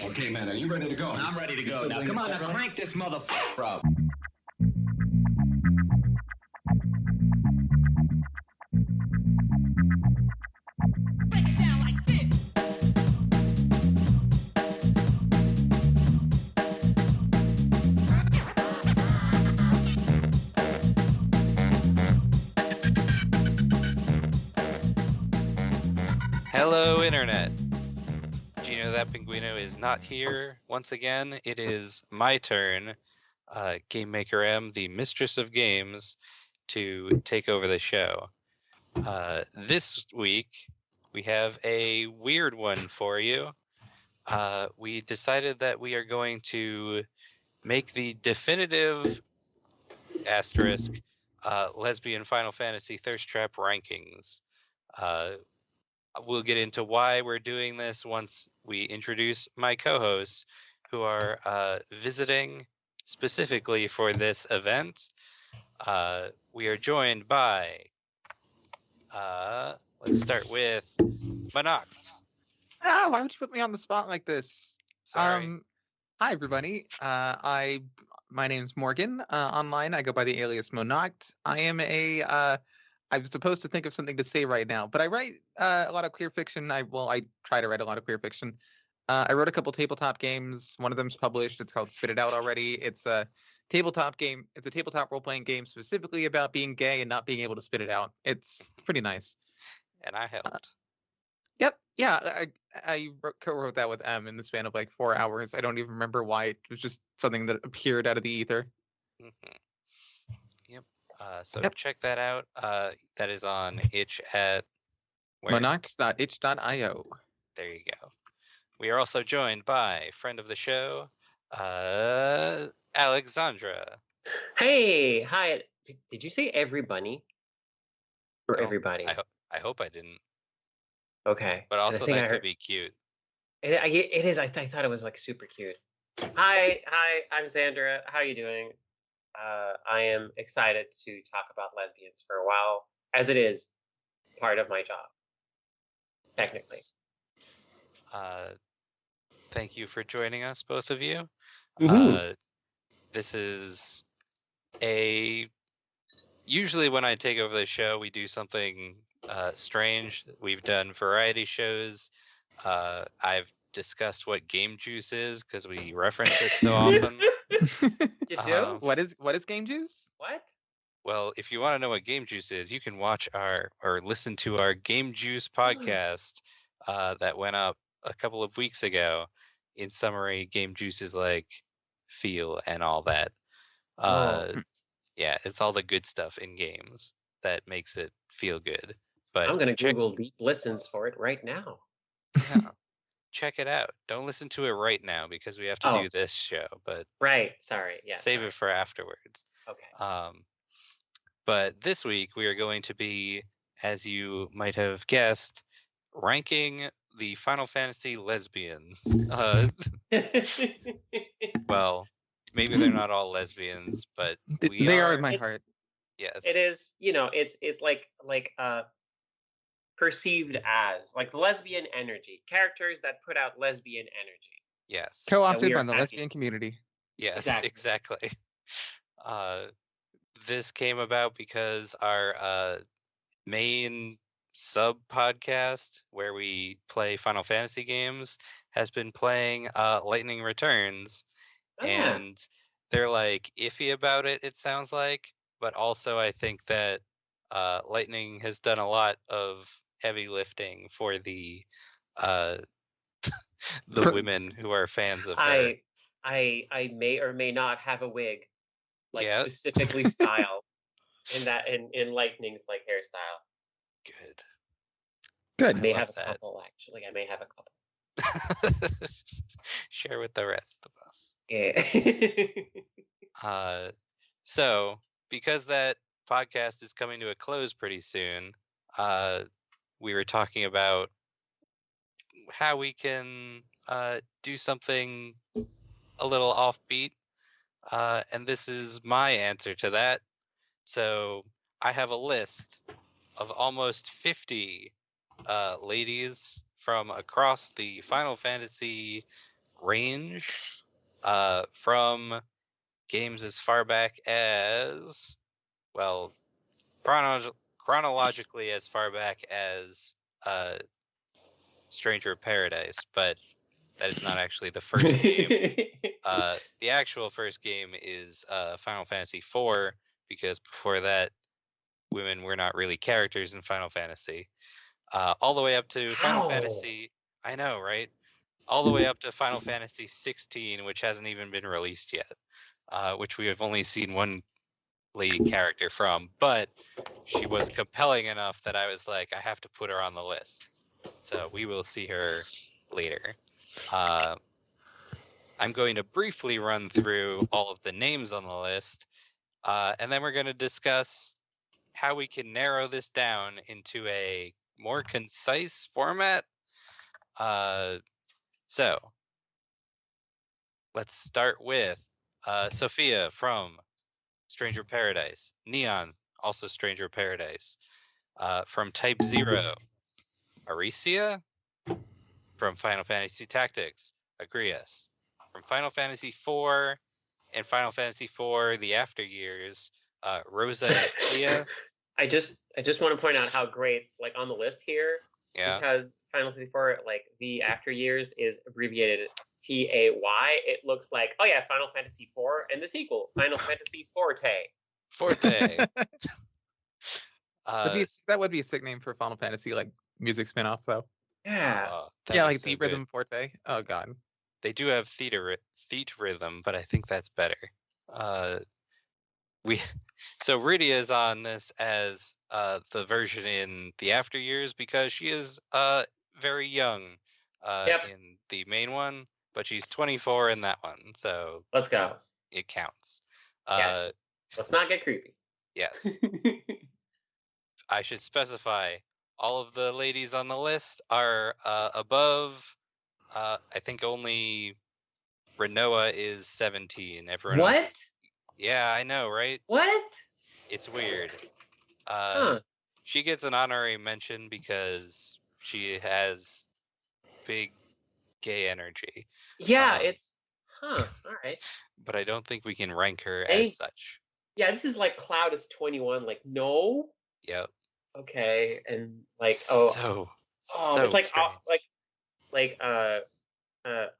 Okay, man, are you ready to go? I'm ready to go. Now, come on, now crank this motherfucker up. Break it down like this. Hello, Internet. Gino, that Pinguino is not here once again. It is my turn, Game Maker M, the mistress of games, to take over the show. This week, we have a weird one for you. We decided that we are going to make the definitive asterisk lesbian Final Fantasy Thirst Trap rankings. We'll get into why we're doing this once we introduce my co-hosts who are visiting specifically for this event. We are joined by, let's start with Monacht. Ah, why would you put me on the spot like this? Sorry. Hi everybody. My name's Morgan. Online, I go by the alias Monacht. I am I'm supposed to think of something to say right now, but I write a lot of queer fiction. I try to write a lot of queer fiction. I wrote a couple tabletop games. One of them's published. It's called Spit It Out already. It's a tabletop game. It's a tabletop role-playing game specifically about being gay and not being able to spit it out. It's pretty nice. And I helped. Yep. Yeah, I co-wrote that with M in the span of like 4 hours. I don't even remember why. It was just something that appeared out of the ether. Mm-hmm. Yep. So Yep. check that out. That is on itch at where? Monacht.itch.io. There you go. We are also joined by friend of the show, Alexandra. Hey, hi. Did you say everybody? Or No, everybody? I hope I didn't. Okay. But 'cause also I think that I could heard be cute. it is. I thought it was like super cute. Hi. I'm Zandra. How are you doing? I am excited to talk about lesbians for a while, as it is part of my job, technically. Yes. Thank you for joining us, both of you. Mhm. This is usually when I take over the show, we do something strange. We've done variety shows. I've discussed what game juice is because we reference it so often. You do? What is Game Juice? What? Well, if you want to know what game juice is, you can watch or listen to our Game Juice podcast that went up a couple of weeks ago. In summary, Game Juice is like feel and all that. Yeah, it's all the good stuff in games that makes it feel good. But I'm gonna Google deep listens for it right now. Yeah, check it out. Don't listen to it right now because we have to do this show. But Right. Sorry. Yeah. save it for afterwards. Okay. But this week we are going to be, as you might have guessed, ranking the Final Fantasy lesbians. Well, maybe they're not all lesbians, but They are in my heart. Yes. It is. It's like perceived as like lesbian energy, characters that put out lesbian energy. Yes. Co-opted are by the happy. lesbian community. Yes, Exactly. This came about because our main sub podcast where we play Final Fantasy games has been playing Lightning Returns, and they're like iffy about it. It sounds like, but also I think that Lightning has done a lot of heavy lifting for the women who are fans of her. I may or may not have a wig, like Yeah. specifically styled in Lightning's like hairstyle. Good. I may have a couple, actually. I may have a couple. Share with the rest of us. Yeah. So because that podcast is coming to a close pretty soon, we were talking about how we can do something a little offbeat, and this is my answer to that. So I have a list of almost 50 ladies from across the Final Fantasy range from games as far back as, well, chronologically as far back as Stranger of Paradise, but that is not actually the first game. The actual first game is Final Fantasy IV, because before that, women were not really characters in Final Fantasy. All the way up to Final How? Fantasy, I know, right? All the way up to Final Fantasy 16, which hasn't even been released yet, which we have only seen one lady character from, but she was compelling enough that I was like, I have to put her on the list. So we will see her later. I'm going to briefly run through all of the names on the list, and then we're going to discuss how we can narrow this down into a more concise format. So let's start with Sophia from Stranger of Paradise. Neon, also Stranger of Paradise. From Type 0, Aricia. From Final Fantasy Tactics, Agrias. From Final Fantasy IV and Final Fantasy IV, The After Years, Rosa and Leah. I just want to point out how great, like, on the list here, Yeah. because Final Fantasy IV, like, the After Years is abbreviated PAY. It looks like, oh yeah, Final Fantasy IV and the sequel, Final Fantasy Forte. Forte. That would be a sick name for Final Fantasy, like music spinoff though. Yeah. That Yeah, is like so Deep good. Rhythm Forte. Oh god. They do have theater rhythm, but I think that's better. So Rydia is on this as the version in the After Years because she is very young Yep. in the main one, but she's 24 in that one, so Let's go. it counts. Yes. Let's not get creepy. Yes. I should specify all of the ladies on the list are above. I think only Renoa is 17. Everyone else What? is, yeah, I know, right? What? It's weird. Huh. She gets an honorary mention because she has big gay energy. Yeah, Um, it's all right. But I don't think we can rank her They- as such. Yeah, this is like Cloud is 21. Like, no. Yep. Okay, and like, So it's like strange.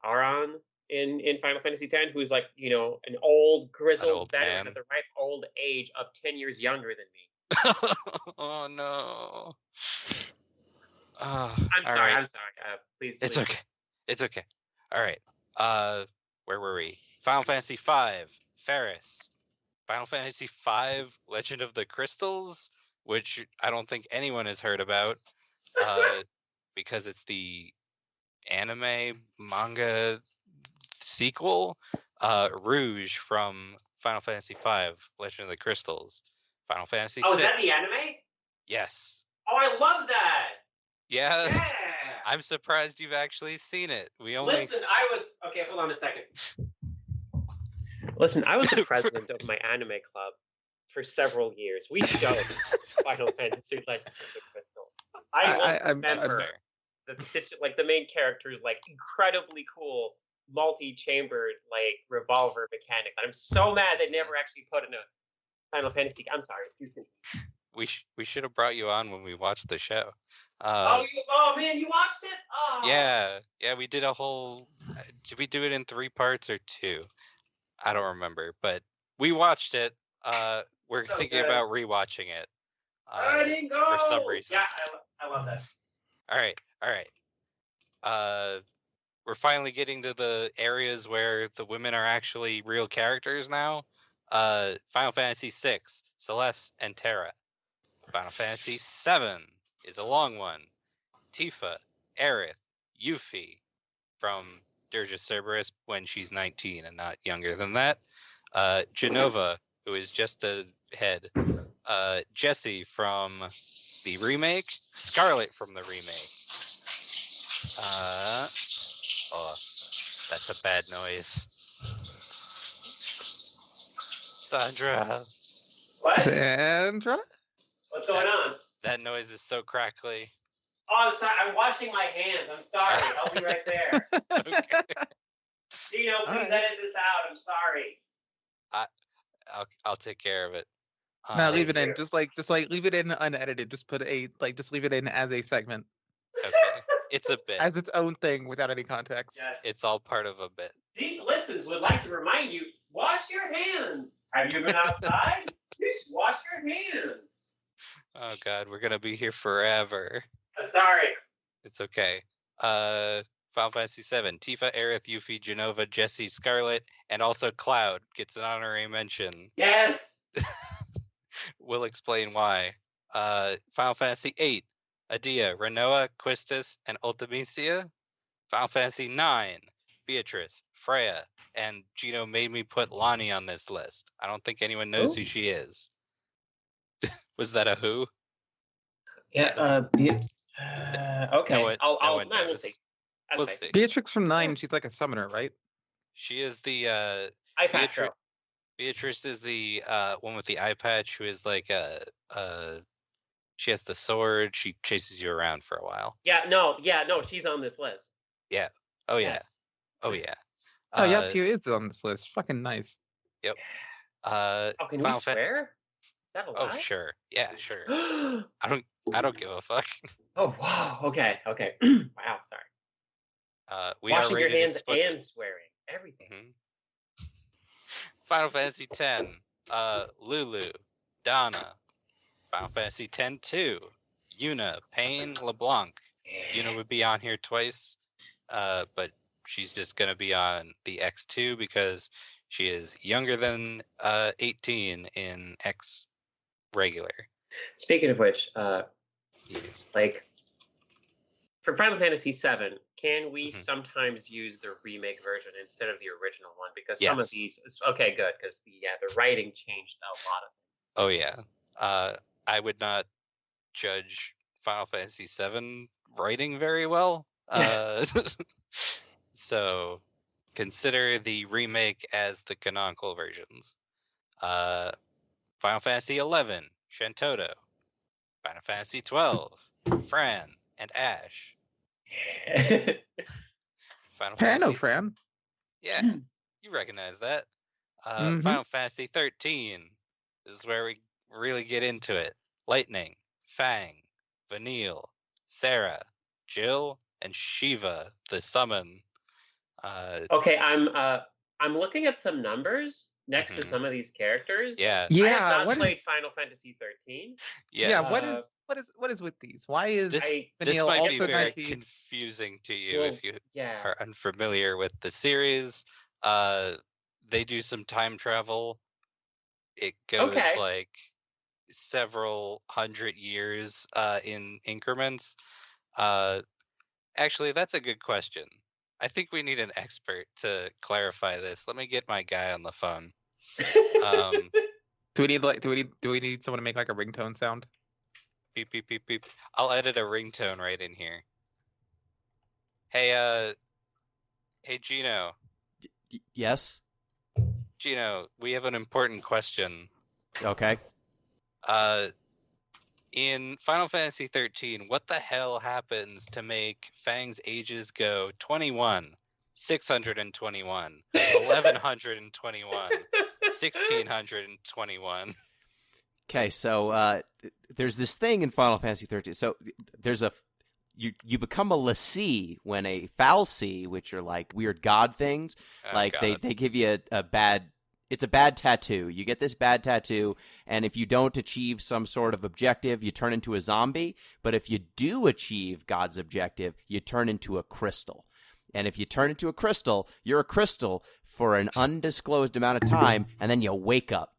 Aran in Final Fantasy X, who's like, you know, an old grizzled old veteran man. at the ripe old age of 10 years younger than me. Oh no. I'm all sorry. right. I'm sorry. Please. It's leave. okay. It's okay. All right. Where were we? Final Fantasy V, Ferris. Final Fantasy V, Legend of the Crystals, which I don't think anyone has heard about, because it's the anime manga sequel. Rouge from Final Fantasy V, Legend of the Crystals. Final Fantasy VI. Oh, is that the anime? Yes. Oh, I love that. Yeah. Yeah. I'm surprised you've actually seen it. We only Listen, okay. Hold on a second. Listen, I was the president of my anime club for several years. We showed Final Fantasy Legends of the Crystal. I remember the main character is like incredibly cool, multi-chambered like revolver mechanic. I'm so mad they never actually put in a Final Fantasy. I'm sorry. Please continue. we should have brought you on when we watched the show. Oh man, you watched it? Oh. Yeah, we did a whole. Did we do it in 3 parts or 2? I don't remember, but we watched it. We're So thinking good. about rewatching it. I didn't go. For some reason. Yeah, I love that. All right. We're finally getting to the areas where the women are actually real characters now. Final Fantasy VI, Celeste and Terra. Final Fantasy VII is a long one. Tifa, Aerith, Yuffie from Dirge of Cerberus when she's 19 and not younger than that. Genova, who is just the head. Jessie from the remake. Scarlet from the remake. That's a bad noise. Zandra. What? Zandra? What's going on? That noise is so crackly. Oh, I'm sorry. I'm washing my hands. I'm sorry. I'll be right there. Okay. Gino, please Alright. edit this out. I'm sorry. I'll take care of it. No, leave it Thank in. you. Just like leave it in unedited. Just put just leave it in as a segment, Okay, it's a bit. as its own thing without any context. Yes. It's all part of a bit. These listens would like to remind you, wash your hands. Have you been outside? Just wash your hands. Oh God, we're gonna be here forever. I'm sorry. It's okay. Final Fantasy VII. Tifa, Aerith, Yuffie, Genova, Jessie, Scarlet, and also Cloud gets an honorary mention. Yes. We'll explain why. Final Fantasy VIII. Adia, Renoa, Quistis, and Ultimecia. Final Fantasy IX. Beatrix, Freya, and Gino made me put Lani on this list. I don't think anyone knows who Ooh. she is. Was that a who? Yeah. Okay. No one We'll knows. see. We'll see. Beatrix from 9, she's like a summoner, right? She is the Eye patch girl. Beatrice is the one with the eye patch who is like she has the sword. She chases you around for a while. Yeah. No. She's on this list. Yeah. Oh yeah. Yes. Oh yeah. Oh, Yotsuyu is on this list. Fucking nice. Yep. Oh, can we Final swear? Is that a Oh lie? sure. Yeah, sure. Oh. I don't give a fuck. Oh wow. Okay. Wow. Sorry. We Washing are your rated hands explicit. and swearing. Everything. Mhm. Final Fantasy X. Lulu, Dona. Final Fantasy X-2. Yuna, Paine, LeBlanc. Yuna would be on here twice, but she's just gonna be on the X2 because she is younger than 18 in X regular. Speaking of which, Yes. like for Final Fantasy VII, can we Mhm. sometimes use the remake version instead of the original one? Because some of Yes. these, okay, good, because the writing changed a lot of things. Oh yeah. I would not judge Final Fantasy VII writing very well. So consider the remake as the canonical versions. Final Fantasy XI, Shantotto. Final Fantasy XII, Fran and Ashe. Final Hey, I know Fantasy, Fran. yeah, you recognize that. Mhm. Final Fantasy 13. This is where we really get into it. Lightning, Fang, Vanille, Serah, Jihl, and Shiva, the summon. Okay, I'm looking at some numbers next to Mhm. some of these characters. Yeah. I Yeah, have not what played is Final Fantasy 13. Yes. yeah, Uh, what is with these? Why is This Vanille might be also very 19? confusing to you Well, if you yeah. are unfamiliar with the series. They do some time travel. It goes Okay. like several hundred years in increments. Actually, that's a good question. I think we need an expert to clarify this. Let me get my guy on the phone. Do we need someone to make like a ringtone sound? Beep beep beep beep. I'll edit a ringtone right in here. Hey, hey Gino. Yes. Gino, we have an important question. Okay. In Final Fantasy 13, what the hell happens to make Fang's ages go 21, 621, 1121, 1621? Okay. So there's this thing in Final Fantasy 13. So there's you become a Lassie when a Fal'Cie, which are like weird god things. Oh, Like God. they give you a bad. It's a bad tattoo. You get this bad tattoo, and if you don't achieve some sort of objective, you turn into a zombie. But if you do achieve God's objective, you turn into a crystal. And if you turn into a crystal, you're a crystal for an undisclosed amount of time, and then you wake up.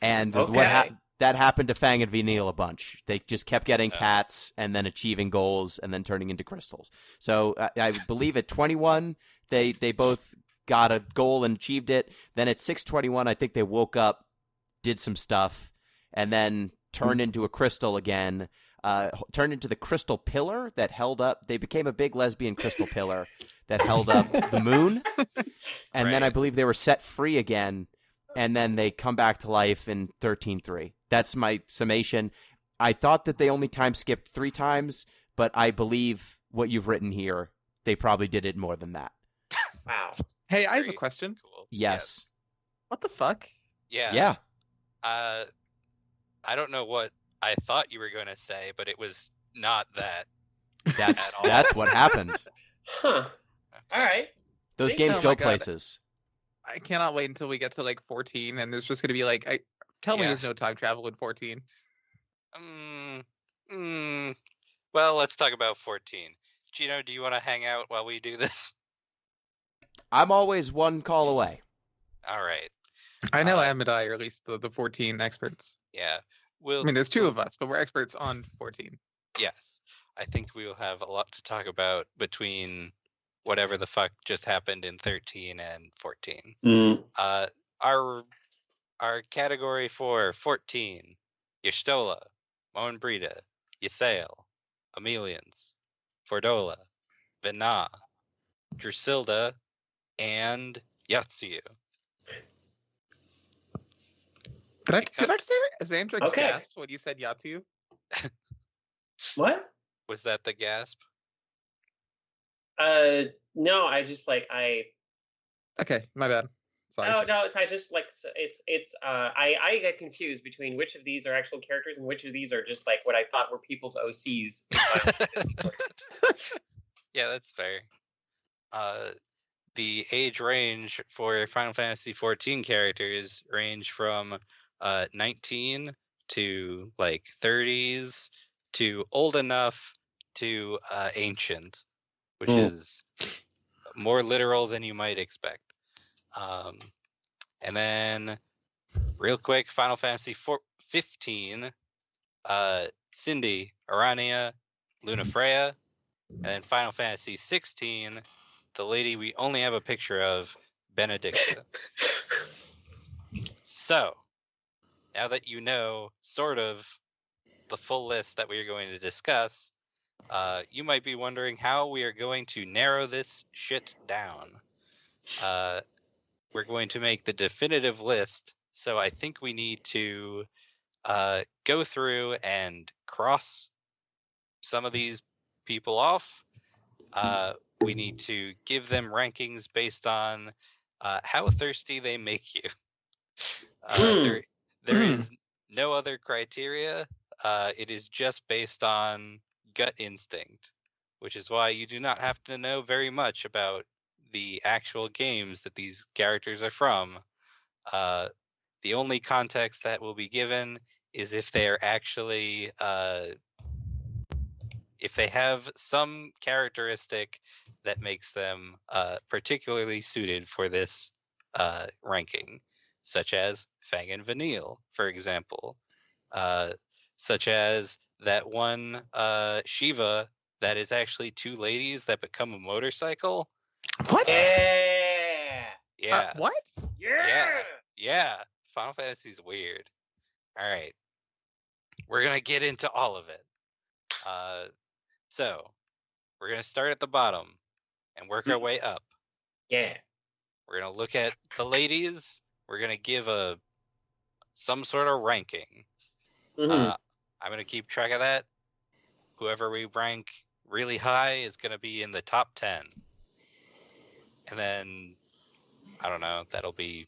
And Okay. that happened to Fang and Vanille a bunch. They just kept getting Oh. tats and then achieving goals and then turning into crystals. So I believe at 21, they both got a goal and achieved it. Then at 621, I think they woke up, did some stuff, and then turned into a crystal again. Turned into the crystal pillar that held up. They became a big lesbian crystal pillar that held up the moon. And then I Right. believe they were set free again. And then they come back to life in 13.3. That's my summation. I thought that they only time skipped 3 times, but I believe what you've written here, they probably did it more than that. Wow. Hey, I have a Very question. Cool. Yes. What the fuck? Yeah. Yeah. I don't know what I thought you were going to say, but it was not that. That's At all. that's what happened. Huh. All right. Those See? games Oh go my God. places. I cannot wait until we get to like 14, and there's just gonna be like, tell me Yeah. there's no time travel in 14. Well, let's talk about 14. Gino, do you want to hang out while we do this? I'm always one call away. All right. I know Uh, Em and I are at least the 14 experts. Yeah. I mean, there's two of us, but we're experts on 14. Yes. I think we will have a lot to talk about between whatever the fuck just happened in 13 and 14. Our category for 14: Ystola, Moenbryda, Ysayle, Ameliance, Fordola, Venat, Drusilla, and Yotsuyu. Did I say Zandra Okay. gasped when you said Yotsuyu? What? Was that the gasp? No, I just like I. Okay, my bad. Sorry. Oh no, it's I just like it's I get confused between which of these are actual characters and which of these are just like what I thought were people's OCs. in Final Fantasy XIV. Yeah, that's fair. The age range for Final Fantasy XIV characters range from 19 to like 30s to old enough to ancient, which is more literal than you might expect. And then, real quick, Final Fantasy 15, Cindy, Aranea, Lunafreya, and then Final Fantasy 16, the lady we only have a picture of, Benedikta. So, now that you know sort of the full list that we are going to discuss, you might be wondering how we are going to narrow this shit down. We're going to make the definitive list, so I think we need to go through and cross some of these people off. We need to give them rankings based on how thirsty they make you. There is no other criteria. It is just based on gut instinct, which is why you do not have to know very much about the actual games that these characters are from. The only context that will be given is if they are actually if they have some characteristic that makes them particularly suited for this ranking, such as Fang and Vanille, for example, such as that one Shiva that is actually two ladies that become a motorcycle. What? Yeah. What? Yeah. Final Fantasy's weird. All right. We're going to get into all of it. So, we're going to start at the bottom and work our way up. Yeah. We're going to look at the ladies. We're going to give some sort of ranking. Mhm. I'm going to keep track of that. Whoever we rank really high is going to be in the top 10. And then, I don't know, that'll be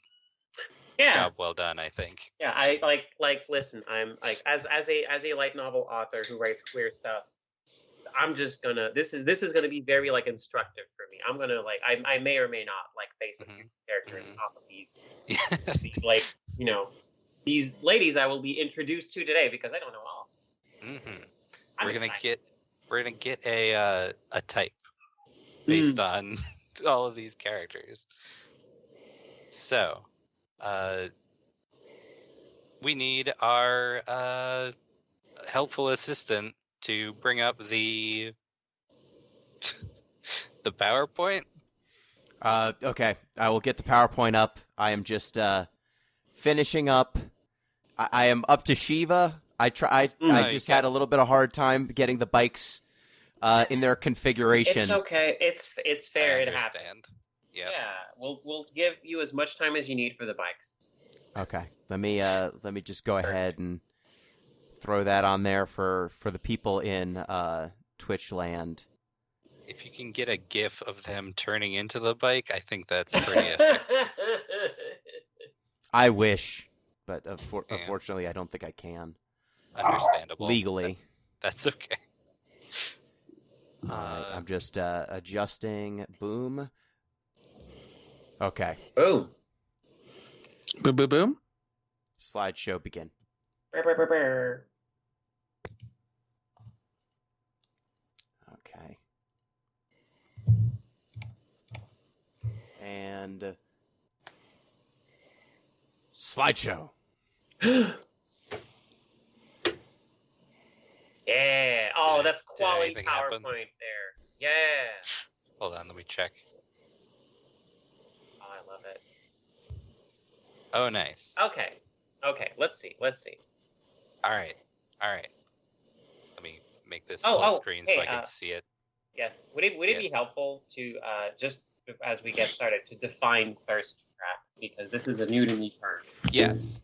Yeah. job well done, I think. Yeah, I like listen, I'm like as a light novel author who writes queer stuff, I'm just gonna this is gonna be very like instructive for me. I'm gonna like I may or may not like face a few characters off of these like, you know, these ladies I will be introduced to today because I don't know all. We're gonna get a type based on all of these characters. So, we need our helpful assistant to bring up the PowerPoint. Okay, I will get the PowerPoint up. I am just finishing up. I am up to Shiva. I just had a little bit of hard time getting the bikes in their configuration. It's okay. It's fair. I It understand. happens. Yep. Yeah, we'll give you as much time as you need for the bikes. Okay, let me just go ahead and throw that on there for the people in Twitch land. If you can get a GIF of them turning into the bike, I think that's pretty effective. I wish, but Yeah. unfortunately, I don't think I can Understandable. legally. That's okay. All right, I'm just adjusting. Boom. Okay. Boom. Boom, boom, boom. Slideshow begin. Brr, brr, brr, brr. Okay. And slideshow. Yeah. Oh, that's did quality anything PowerPoint happen? there. Yeah. Hold on, let me check. Oh, I love it. Oh, nice. Okay. Okay. Let's see. All right. Let me make this Oh, full oh, screen so hey, I can see it. Yes. Would it be Yes. helpful to just as we get started to define thirst trap, because this is a new to me term. Yes.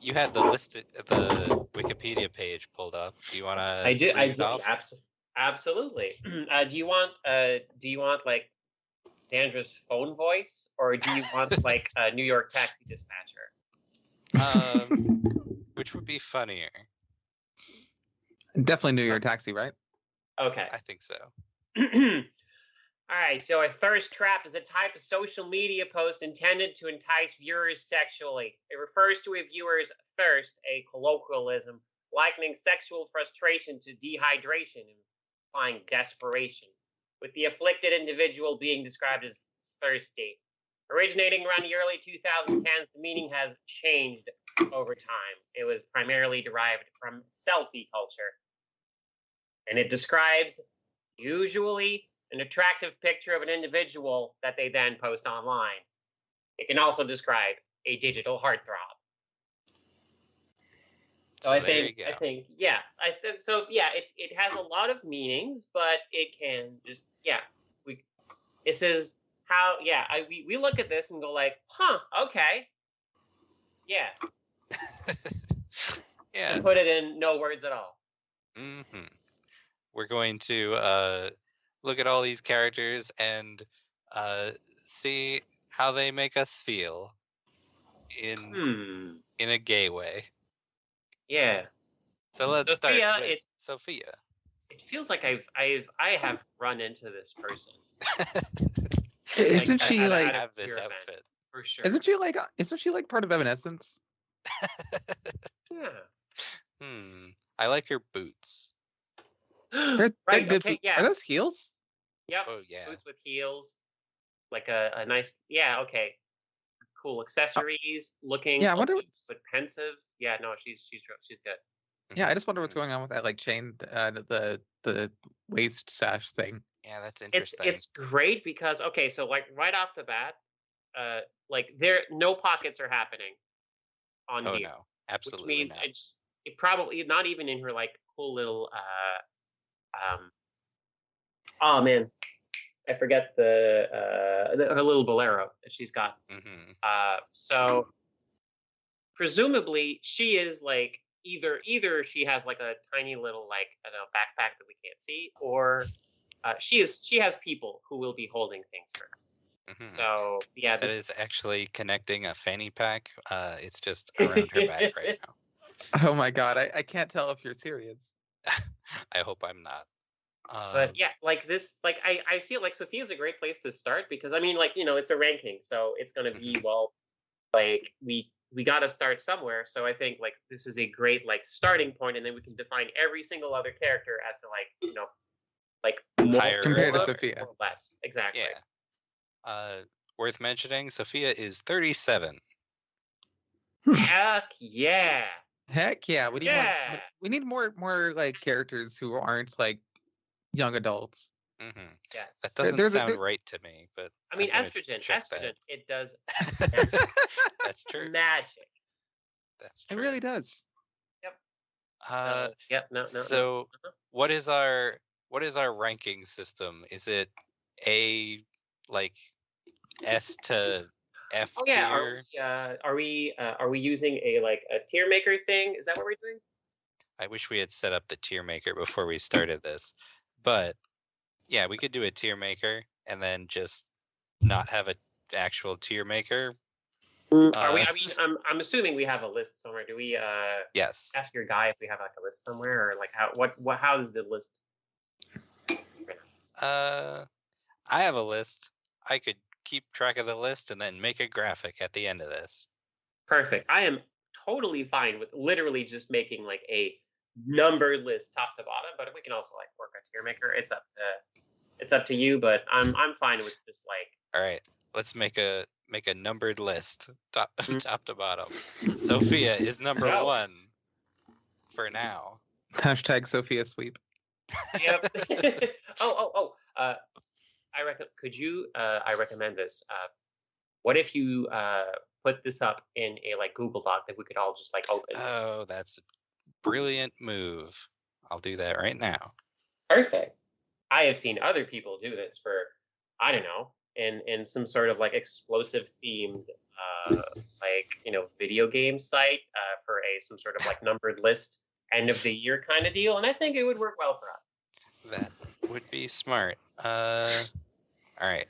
You had the Wikipedia page pulled up. Do you want to I do. read it off? Absolutely. Do you want like Zandra's phone voice, or do you want like a New York taxi dispatcher? Which would be funnier? Definitely New York Taxi, right? Okay. I think so. All right, so a thirst trap is a type of social media post intended to entice viewers sexually. It refers to a viewer's thirst, a colloquialism, likening sexual frustration to dehydration, implying desperation, with the afflicted individual being described as thirsty. Originating around the early 2010s, the meaning has changed over time. It was primarily derived from selfie culture, and it describes usually an attractive picture of an individual that they then post online. It can also describe a digital heartthrob. So I think, it has a lot of meanings, but it can just, this is how, we look at this and go like, huh, okay, yeah. Yeah. And put it in no words at all. Mm-hmm. We're going to look at all these characters and see how they make us feel in a gay way. Yeah. So let's start Sophia, with Sophia. It feels like I have run into this person. Isn't she at like? a Have this queer outfit. event, for sure. Isn't she like part of Evanescence? Yeah. I like her boots. They're Right. good Okay. for- Yeah. Are those heels? Yep. Oh yeah. Boots with heels, like a nice. Yeah. Okay. Cool accessories. Looking. Yeah, I wonder upbeat, what's- but pensive. Yeah. No, she's good. Yeah, I just wonder what's going on with that like chain, the waist sash thing. Yeah, that's interesting. It's great because so like right off the bat, like there no pockets are happening on Oh here. no, absolutely Which means not. it probably not even in her like cool little oh man, I forget her little bolero that she's got. So presumably she is like either she has like a tiny little like I don't know backpack that we can't see, or she has people who will be holding things for her. So yeah, that is actually connecting a fanny pack. It's just around her back right now. Oh my god, I can't tell if you're serious. I hope I'm not. But yeah, like this, like I feel like Sophia's a great place to start because I mean, like it's a ranking, so it's gonna be well, like we got to start somewhere. So I think like this is a great like starting point, and then we can define every single other character as to like like more Higher compared to or Sophia. or less. Exactly. Yeah. Worth mentioning, Sophia is 37. Heck yeah. Heck yeah, we need more like characters who aren't like young adults. Yes. That doesn't sound right to me, but I mean, I'm gonna estrogen, check that. it does That's true. magic. That's true. It really does. Yep. Yep. No. So what is our ranking system? Is it A like S to F Oh yeah. tier? Are we using a like a tier maker thing? Is that what we're doing? I wish we had set up the tier maker before we started this, but Yeah, we could do a tier maker and then just not have an actual tier maker. Are we? I mean, I'm assuming we have a list somewhere. Do we? Yes. Ask your guy if we have like a list somewhere, or like how does the list? I have a list. I could keep track of the list and then make a graphic at the end of this. Perfect. I am totally fine with literally just making like a numbered list top to bottom, but we can also like work a tier maker. It's up to you, but I'm fine with just like. All right, let's make a numbered list top to bottom. Sophia is number Go. 1 for now. Hashtag Sophia sweep. Yep. I recommend this. What if you put this up in a like Google Doc that we could all just like open? Oh, that's a brilliant move. I'll do that right now. Perfect. I have seen other people do this for, I don't know, in some sort of like explosive themed video game site for some sort of like numbered list end of the year kind of deal, and I think it would work well for us. That would be smart. All right.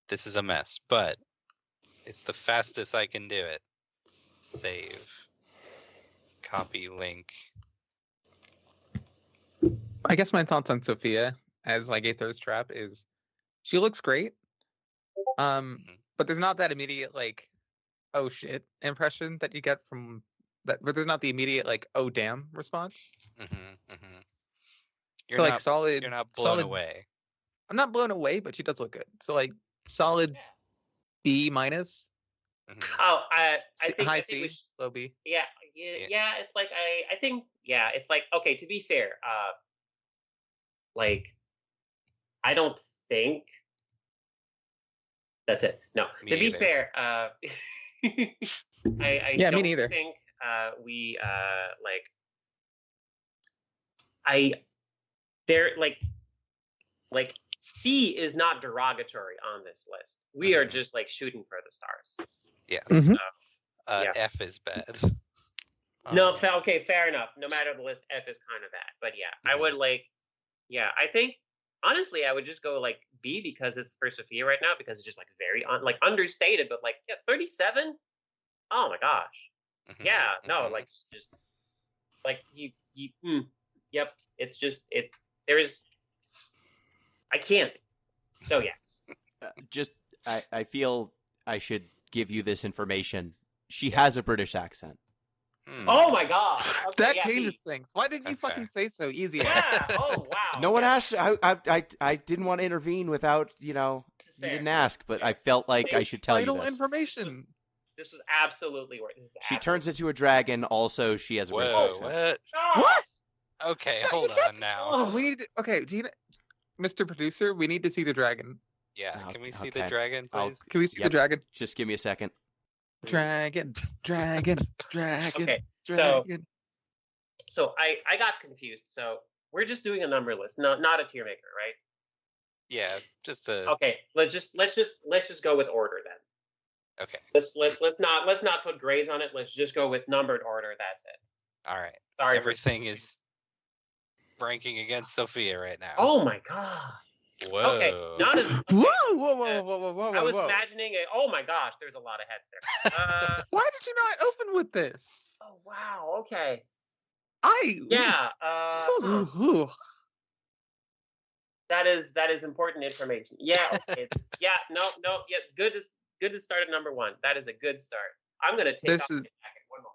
This is a mess, but it's the fastest I can do it. Save. Copy link. I guess my thoughts on Sophia as like a thirst trap is she looks great. But there's not that immediate like, oh shit impression that you get from that, but there's not the immediate like, oh damn response. You're So like not, solid. You're not blown solid, away. I'm not blown away, but she does look good. So like solid B minus. Oh, I think high I think C, we should, low B. yeah. It's like I think it's like, okay. To be fair, like I don't think that's it. No, Me to be either. fair, I Yeah, don't me neither. think we like C is not derogatory on this list. We are just like shooting for the stars. Yeah. Mhm. Yeah. F is bad. No, okay, fair enough. No matter the list, F is kind of bad. But yeah, I would like, I think honestly, I would just go like B because it's for Sophia right now because it's just like very understated, but like 37. Oh my gosh. Yeah, no, like just like yep. It's just there's I can't. So yes. I feel I should give you this information. She has a British accent. Oh my god. Okay, That changes things. Why didn't you fucking say so easy? Yeah. Oh wow. No one asked. I didn't want to intervene without you didn't ask, but I felt like I should tell you Vital this. information. This was absolutely worth. She turns into a dragon. Also, she has a British Whoa, accent. what? What? Okay, hold on now. Oh, we need to, okay, Gino, Mr. Producer, we need to see the dragon. Yeah, can we see okay. the dragon, I'll- please? Can we see the Yep. dragon? Just give me a second. Dragon. Okay, dragon. so I got confused. So we're just doing a number list, not a tier maker, right? Yeah, just a. Okay, let's just go with order then. Okay. Let's not put grades on it. Let's just go with numbered order. That's it. All right. Sorry. Everything is ranking against Sophia right now. Oh my god. Whoa. Okay, not as. Whoa. I was imagining oh my gosh, there's a lot of heads there. Why did you not open with this? Oh wow. Okay. Yeah. That is important information. Yeah. Okay. No. Yeah. Good to start at number 1. That is a good start. I'm gonna take This off is- my jacket. One moment.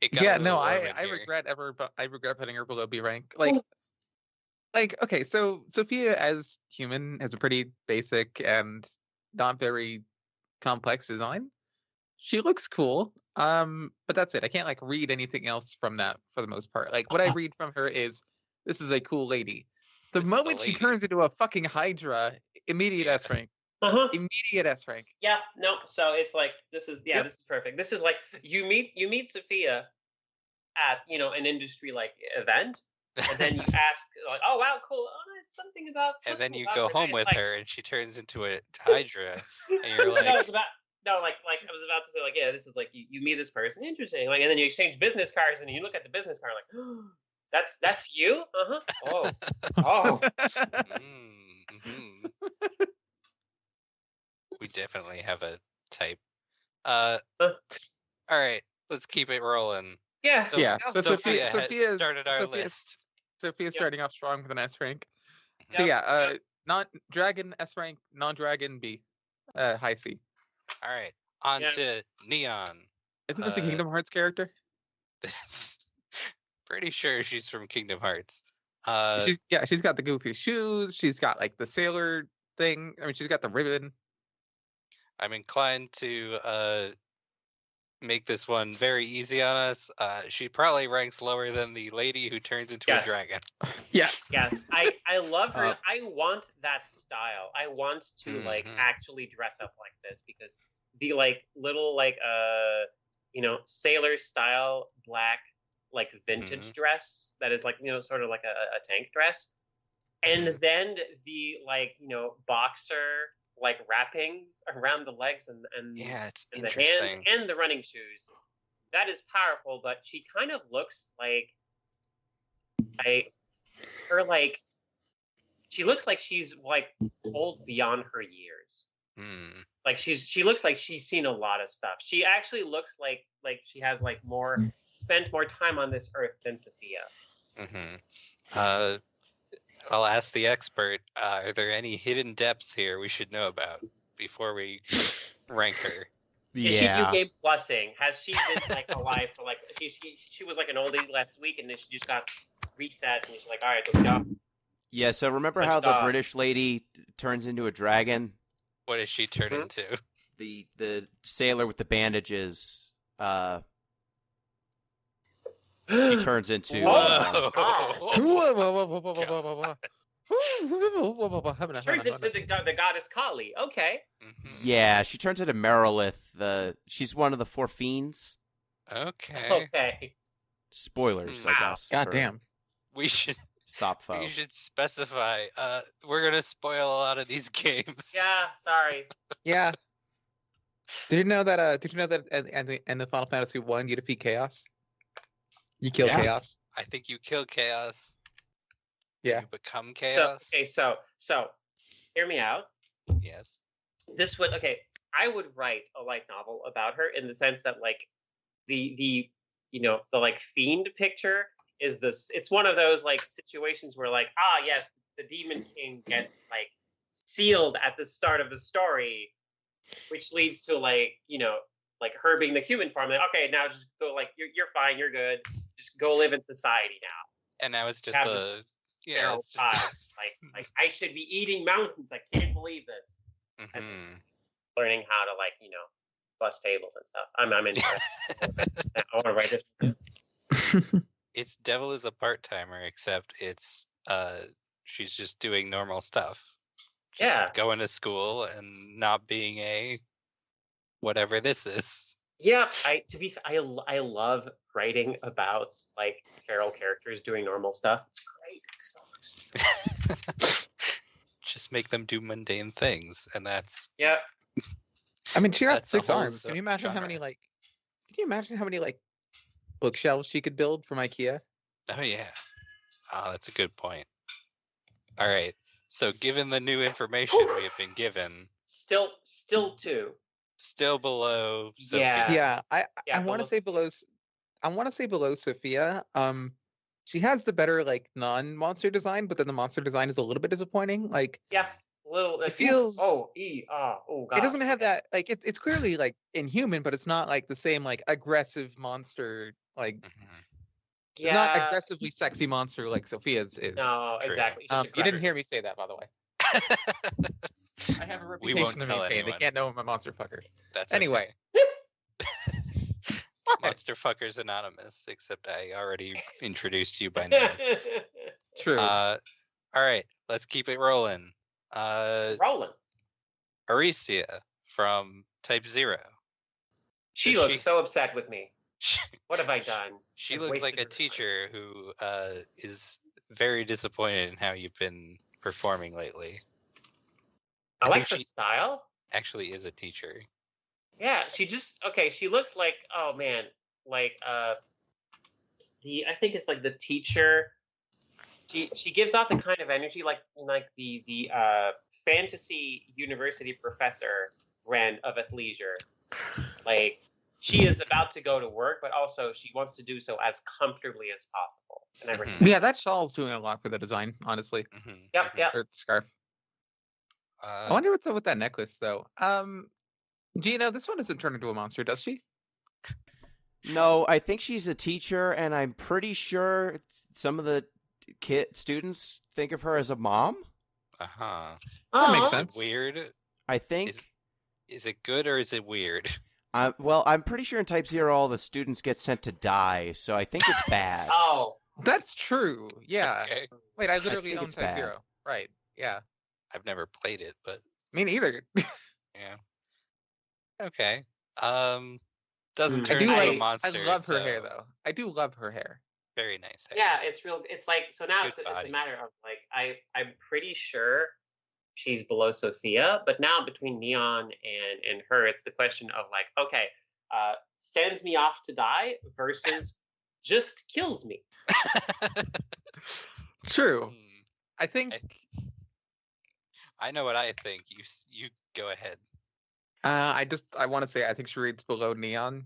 It got a Yeah, little no, warm I in here. I regret putting her below B rank. Like okay, so Sophia as human has a pretty basic and not very complex design. She looks cool. But that's it. I can't like read anything else from that for the most part. Like what I read from her is this is a cool lady. The This is a moment she lady. turns into a fucking Hydra, immediate Yeah. S rank. Uh-huh. Immediate S rank. Yeah, no. So it's like this is Yep. this is perfect. This is like you meet Sophia at an industry like event, and then you ask like, oh wow, cool. Oh, there's something about. And then you about go her. home It's with like- her, and she turns into a Hydra, and you're No, like, it's about, no, like I was about to say, like, yeah, this is like you meet this person, interesting, like, and then you exchange business cards, and you look at the business card, like, That's you? Uh-huh. Oh. Oh. Mm-hmm. We definitely have a type. All right, let's keep it rolling. Yeah. So, Yeah, so Sophia has Sophia's started our list. Sophia's Yep. starting off strong with an S rank. So Yep, yeah, not dragon S rank, non-dragon B, high C. All right, on Yeah. to Neon. Isn't this a Kingdom Hearts character? Pretty sure she's from Kingdom Hearts. She's got the goofy shoes. She's got like the sailor thing. I mean, she's got the ribbon. I'm inclined to make this one very easy on us. She probably ranks lower than the lady who turns into a Yes. dragon. Yes. Yes. I love her. I want that style. I want to like Mhm. actually dress up like this because the like little like sailor style black like vintage dress that is like sort of like a tank dress, and then the like boxer like wrappings around the legs and Yeah, it's and the interesting. hands and the running shoes. That is powerful, but she kind of looks like she looks like she's like old beyond her years. Hmm. Like she looks like she's seen a lot of stuff. She actually looks like she has like spent more time on this earth than Sophia. Mm-hmm. I'll ask the expert. Are there any hidden depths here we should know about before we rank her? Is she Yeah. new game plussing? Has she been like alive for like she was like an oldie last week and then she just got reset and she's like, all right, let's go. Yeah, so remember Good how the stuff. British lady turns into a dragon? What does she turn Mhm. into? The sailor with the bandages, she turns into... Whoa. Turns into the goddess Kali. Okay. Mhm. Yeah, she turns into Merilith. She's one of the four fiends. Okay. Okay. Spoilers, I Wow. guess. God for damn. We should Sopho. specify. We're gonna spoil a lot of these games. Yeah. Sorry. Yeah. Did you know that at the end of Final Fantasy 1 you defeat chaos? You kill Yeah. chaos. I think you kill chaos. Yeah. You become So chaos. okay. So hear me out. Yes. This would I would write a light novel about her in the sense that like the like fiend picture is this. It's one of those like situations where like yes, the demon king gets like sealed at the start of the story, which leads to like her being the human form. Like, okay, now just go, like you're fine, you're good. Just go live in society now. And now it's just Have a Feral it's just vibes. like I should be eating mountains. I can't believe this. Mhm. Learning how to bust tables and stuff. I'm into it. I want to write this. It's Devil is a part-timer, except it's she's just doing normal stuff. Just Yeah. going to school and not being a whatever this is. Yeah, I love writing about like feral characters doing normal stuff. It's great. It's so much. Just make them do mundane things, and that's Yeah. I mean, she got That's the 6 whole arms. Can you imagine how genre. many like bookshelves she could build from IKEA? oh yeah. Oh, that's a good point. All right. So, given the new information we have been given, Still two. still below Sophia. Yeah. Yeah, I Yeah, want to below- say below. I want to say below Sophia. She has the better like non-monster design, but then the monster design is a little bit disappointing. Like Yeah. A little. It feels- God. it doesn't have that like it's clearly like inhuman, but it's not like the same like aggressive monster like Mhm. Yeah. not aggressively sexy monster like Sophia's is. No, True. exactly. It's just You didn't aggressive. hear me say that, by the way. I have a We reputation won't to tell maintain. anyone. They can't know I'm a monster fucker. That's Anyway. Monster Fuckers Anonymous, except I already introduced you by name. True. All right, let's keep it rolling. Rolling. Aricia from Type 0. She Does looks she- so upset with me. What have I done? She I've looks like wasted a her time. teacher who is very disappointed in how you've been performing lately. I I like think her she- style. Actually, is a teacher. Yeah, she looks like, oh man, like I think it's like the teacher. She gives off the kind of energy like the fantasy university professor brand of athleisure. Like she is about to go to work, but also she wants to do so as comfortably as possible. And I respect. Yeah, that shawl's doing a lot for the design, honestly. Yep. Or the scarf. I Uh, wonder what's up with that necklace, though. Gino, this one doesn't turn into a monster, does she? No, I think she's a teacher, and I'm pretty sure some of the students think of her as a mom. uh-huh. That makes Aw. sense. Weird. I think. Is it good or is it weird? Well, I'm pretty sure in Type 0 all the students get sent to die, so I think it's bad. Oh, That's true. Yeah. Okay. Wait, I literally think own it's Type bad. 0. Right. Yeah. I've never played it, but Me neither. yeah. Okay. Doesn't I turn do into a like. monster. I love her hair, so though. I do love her hair. Very nice hair. yeah, it's real. It's like so now Good it's a body. matter of like I'm pretty sure she's below Sophia, but now between Neon and her, it's the question of like, okay, sends me off to die versus just kills me. True. Hmm, I think. I know what I think. You go ahead. I want to say I think she reads below Neon.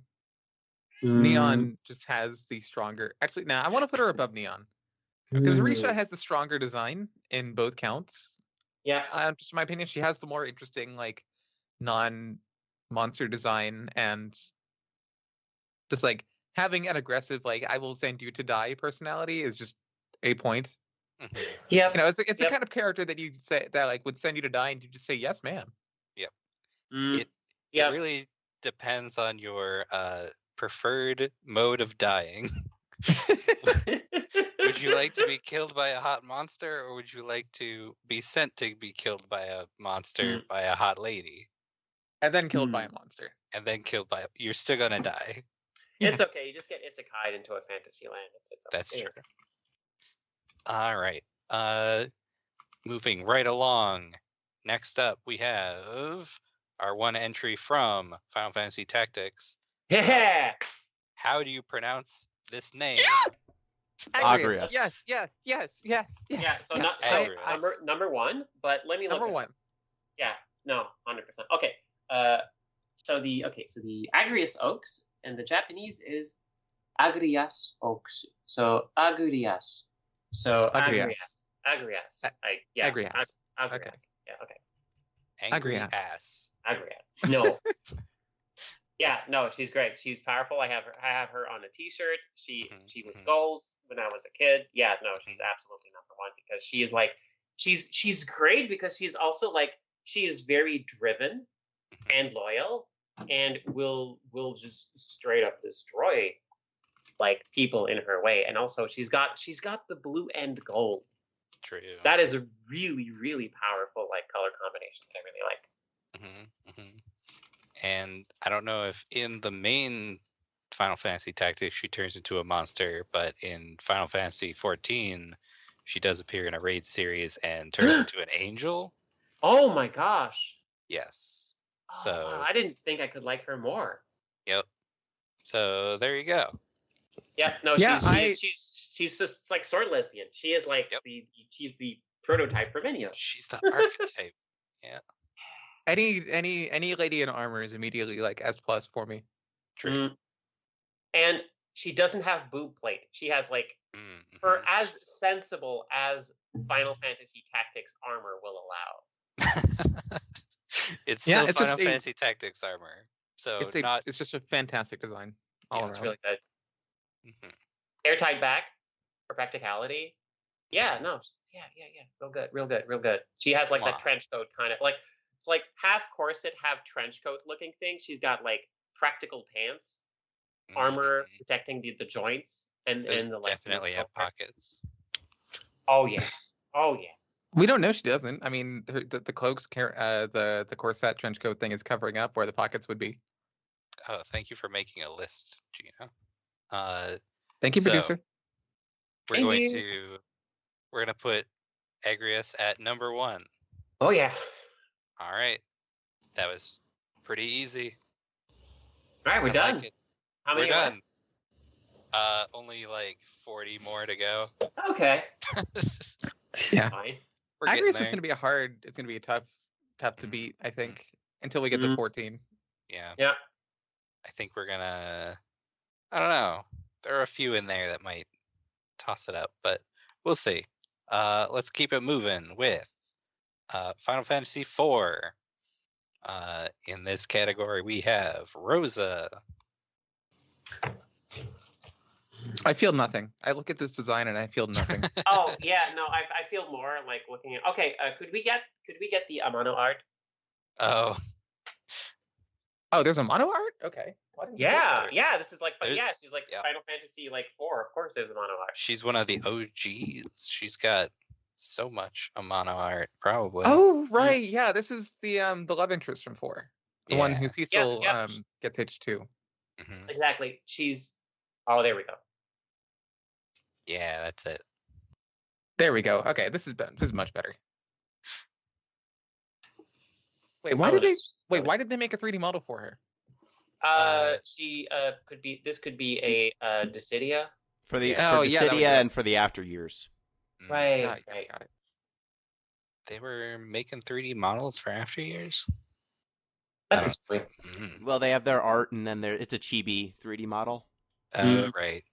Neon just has the stronger. Actually, I want to put her above Neon because Risha has the stronger design in both counts. Yeah. Just in my opinion, she has the more interesting, like, non-monster design and just like having an aggressive, like, I will send you to die personality is just a point. Mhm. Yeah. You know, it's the Yep. kind of character that you say that like would send you to die and you just say yes, ma'am. It Yep. really depends on your preferred mode of dying. Would you like to be killed by a hot monster, or would you like to be sent to be killed by a monster by a hot lady, And then killed by a monster. and then killed by? You're still gonna die. It's Yes. okay. You just get isekai'd into a fantasy land. It's okay. That's Yeah. true. All right. Moving right along. Next up, we have our one entry from Final Fantasy Tactics. Yeah. How do you pronounce this name? Agrias. Yes. Yeah. So, Agrias. number one, but let me look. Number at- one. Yeah. No. 100%. Okay. So the Agrias Oaks and the Japanese is Agrias Oaks. So Agrias. So Agrias. Agrias. Agrias. Agrias. Okay. Yeah. Okay. Angry Agrias. ass. Agrias. No. Yeah, no, she's great. She's powerful. I have her on a T-shirt. She was goals when I was a kid. Yeah, no, she's absolutely number one because she is like she's great because she's also like she is very driven and loyal and will just straight up destroy like people in her way. And also she's got the blue and gold. True. That is a really really powerful like color combination that I really like. And I don't know if in the main Final Fantasy Tactics she turns into a monster, but in Final Fantasy 14 she does appear in a raid series and turns into an angel. Oh my gosh. Yes. Oh, So wow, I didn't think I could like her more. Yep. So there you go. Yeah, no, Yeah, she's just like sword lesbian. She is like she's the prototype for Venio. She's the archetype. Yeah. Any lady in armor is immediately like S+ for me. True. And she doesn't have boob plate. She has like for as sensible as Final Fantasy Tactics armor will allow. It's still it's Final just Fantasy Tactics armor. So it's just a fantastic design all Yeah, around. it's really good. Airtight back for practicality. Yeah, no, yeah. Real good. She has like that trench coat kind of like it's like half corset, half trench coat looking thing. She's got like practical pants, armor protecting the joints, and Those the like. definitely have pockets. Oh yeah. We don't know she doesn't. I mean, the cloaks, the corset trench coat thing is covering up where the pockets would be. Oh, thank you for making a list, Gino. Thank you, so, producer. We're gonna put Agrias at number 1. Oh yeah. All right, that was pretty easy. All right, we're I done. like it. How We're many done. Only like 40 more to go. Okay. Yeah. Fine. We're getting Agrius there. is going to be it's going to be tough to beat, I think, until we get to Mhm. 14. Yeah. Yeah. I think we're gonna. I don't know. There are a few in there that might toss it up, but we'll see. Let's keep it moving with Final Fantasy IV. In this category, we have Rosa. I feel nothing. I look at this design and I feel nothing. Oh yeah, no, I feel more like looking at. Okay, could we get the Amano art? Oh, Oh, there's a mono art? Okay. Why didn't you say Yeah, that? yeah. This is like, but There's- yeah, she's like yeah. Final Fantasy like 4. Of course, there's a mono art. she's one of the OGs. She's got so much Amano art, probably. Oh, right. Yeah, this is the love interest from 4. The one Yeah. who Cecil yep. gets hitched to. Mhm. Exactly. She's. Oh, there we go. Yeah, that's it. There we go. Okay, this is much better. Wait, Oh, it is. why did they make a 3D model for her? She could be. This could be a Dissidia. For the Yeah. for Oh, yeah, that would Dissidia do it. and for the after years. Mm. Right. Got it, Right. got it. They were making 3D models for after years. That's sweet. Mhm. Well, they have their art, and then it's a chibi 3D model. Mm. Right.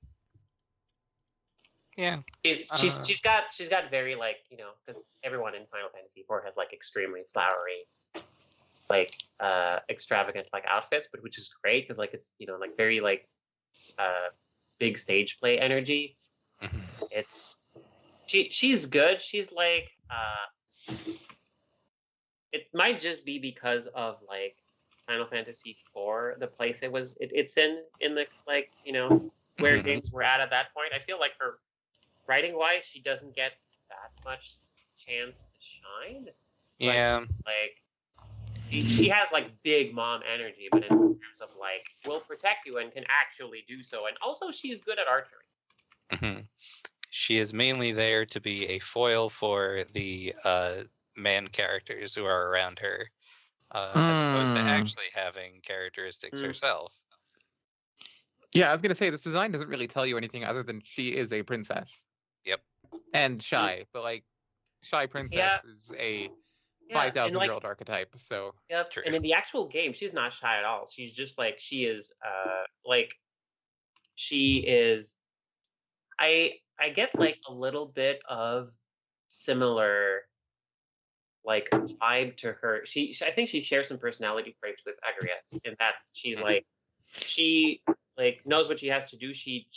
Yeah. She's got very like, you know, because everyone in Final Fantasy 4 has like extremely flowery, like extravagant like outfits, but which is great because like it's, you know, like very like big stage play energy. Mhm. It's she's good. She's like it might just be because of like Final Fantasy 4, the place it's in the like, you know, where Mhm. games were at that point. I feel like her writing wise, she doesn't get that much chance to shine. Yeah. Like she has like big mom energy, but in terms of like will protect you and can actually do so, and also she's good at archery. Mhm. She is mainly there to be a foil for the man characters who are around her, as opposed to actually having characteristics Mm. herself. Yeah, I was gonna say this design doesn't really tell you anything other than she is a princess. Yep. And shy, but like shy princess is a Yeah, and 5,000-year-old archetype. So Yep. True. And in the actual game, she's not shy at all. She's just like she is. She is. I get like a little bit of similar like vibe to her. I think she shares some personality traits with Agrias in that she's like she like knows what she has to do. She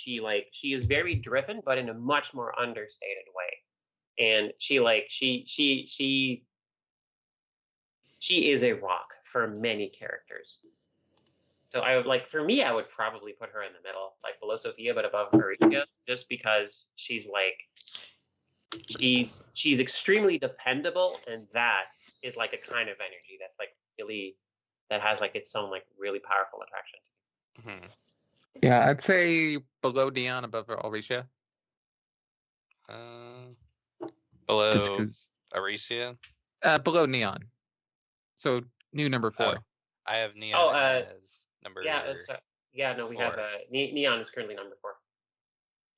is very driven, but in a much more understated way. And she is a rock for many characters. So I would like, for me, I would probably put her in the middle, like below Sophia, but above Marika, just because she's like, she's extremely dependable, and that is like a kind of energy that's like really, that has like its own like really powerful attraction. Mhm. yeah, I'd say below Dion, above Alricia. Below Just because Aricia. below Neon. So new number 4. Oh, I have Neon as number. No, we have 4. Neon is currently number 4.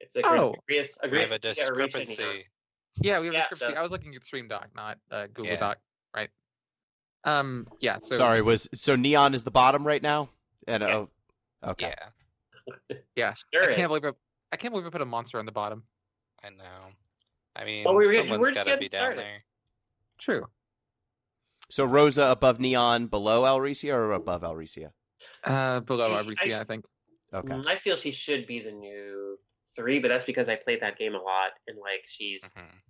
It's Oh. We have a discrepancy. Yeah, we have Yeah, discrepancy. the- I was looking at Stream Doc, not Google Yeah. Doc, right? Yeah. So Sorry, so Neon is the bottom right now? And Yes. okay. Yeah, yeah, Sure I can't believe I put a monster on the bottom. I know. I mean, Well, we're someone's just got to getting be down started. there. True. So Rosa above Neon, below Alricia, or above Alricia? Below I- Alricia, I think. Okay. I feel she should be the new 3, but that's because I played that game a lot, and like she's Mhm.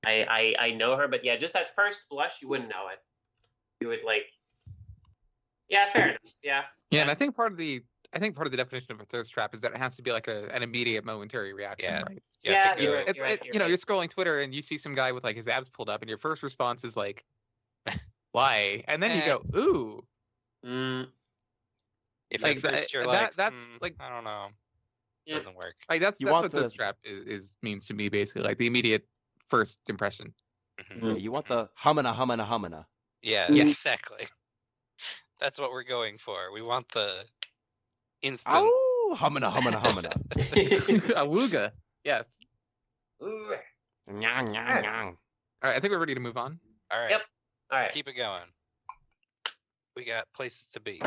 I know her, but yeah, just at first blush, you wouldn't know it. You would like, yeah, fair enough. Yeah. Yeah, and I think part of the definition of a thirst trap is that it has to be like an immediate momentary reaction, Yeah. right? You have to Yeah, you're go- right. It's You're you know, right. you're scrolling Twitter and you see some guy with like his abs pulled up, and your first response is like, "Why?" And then you Eh. go, "Ooh." Mm, If Like, at first you're that- like, that's, like- I don't know, yeah. doesn't work. Like that's You that's want what the- thirst trap is means to me, basically, like the immediate first impression. Mhm. Yeah, you want the humana. Yeah, Mm. exactly. That's what we're going for. We want the instant. Oh! Woo! Humana, humana, humana. Awooga. Yes. Ooh. Nyang, nyang, nyang. All right, I think we're ready to move on. All right. Yep. All right. Keep it going. We got places to be.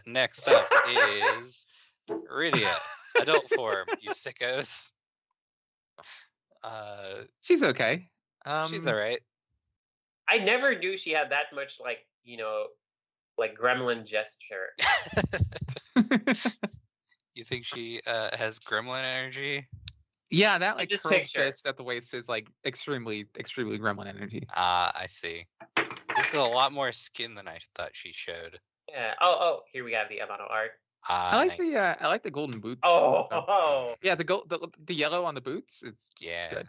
Next up is Rydia, adult form, you sickos. She's okay. She's all right. I never knew she had that much, like, like gremlin gesture. You think she has gremlin energy? Yeah, that like this curled picture. fist at the waist is like extremely gremlin energy. Ah, I see. This is a lot more skin than I thought she showed. Yeah. Oh, here we got the Amano art. Ah, I like nice. I like the golden boots. Oh. Yeah, the yellow on the boots. It's just Yeah. good.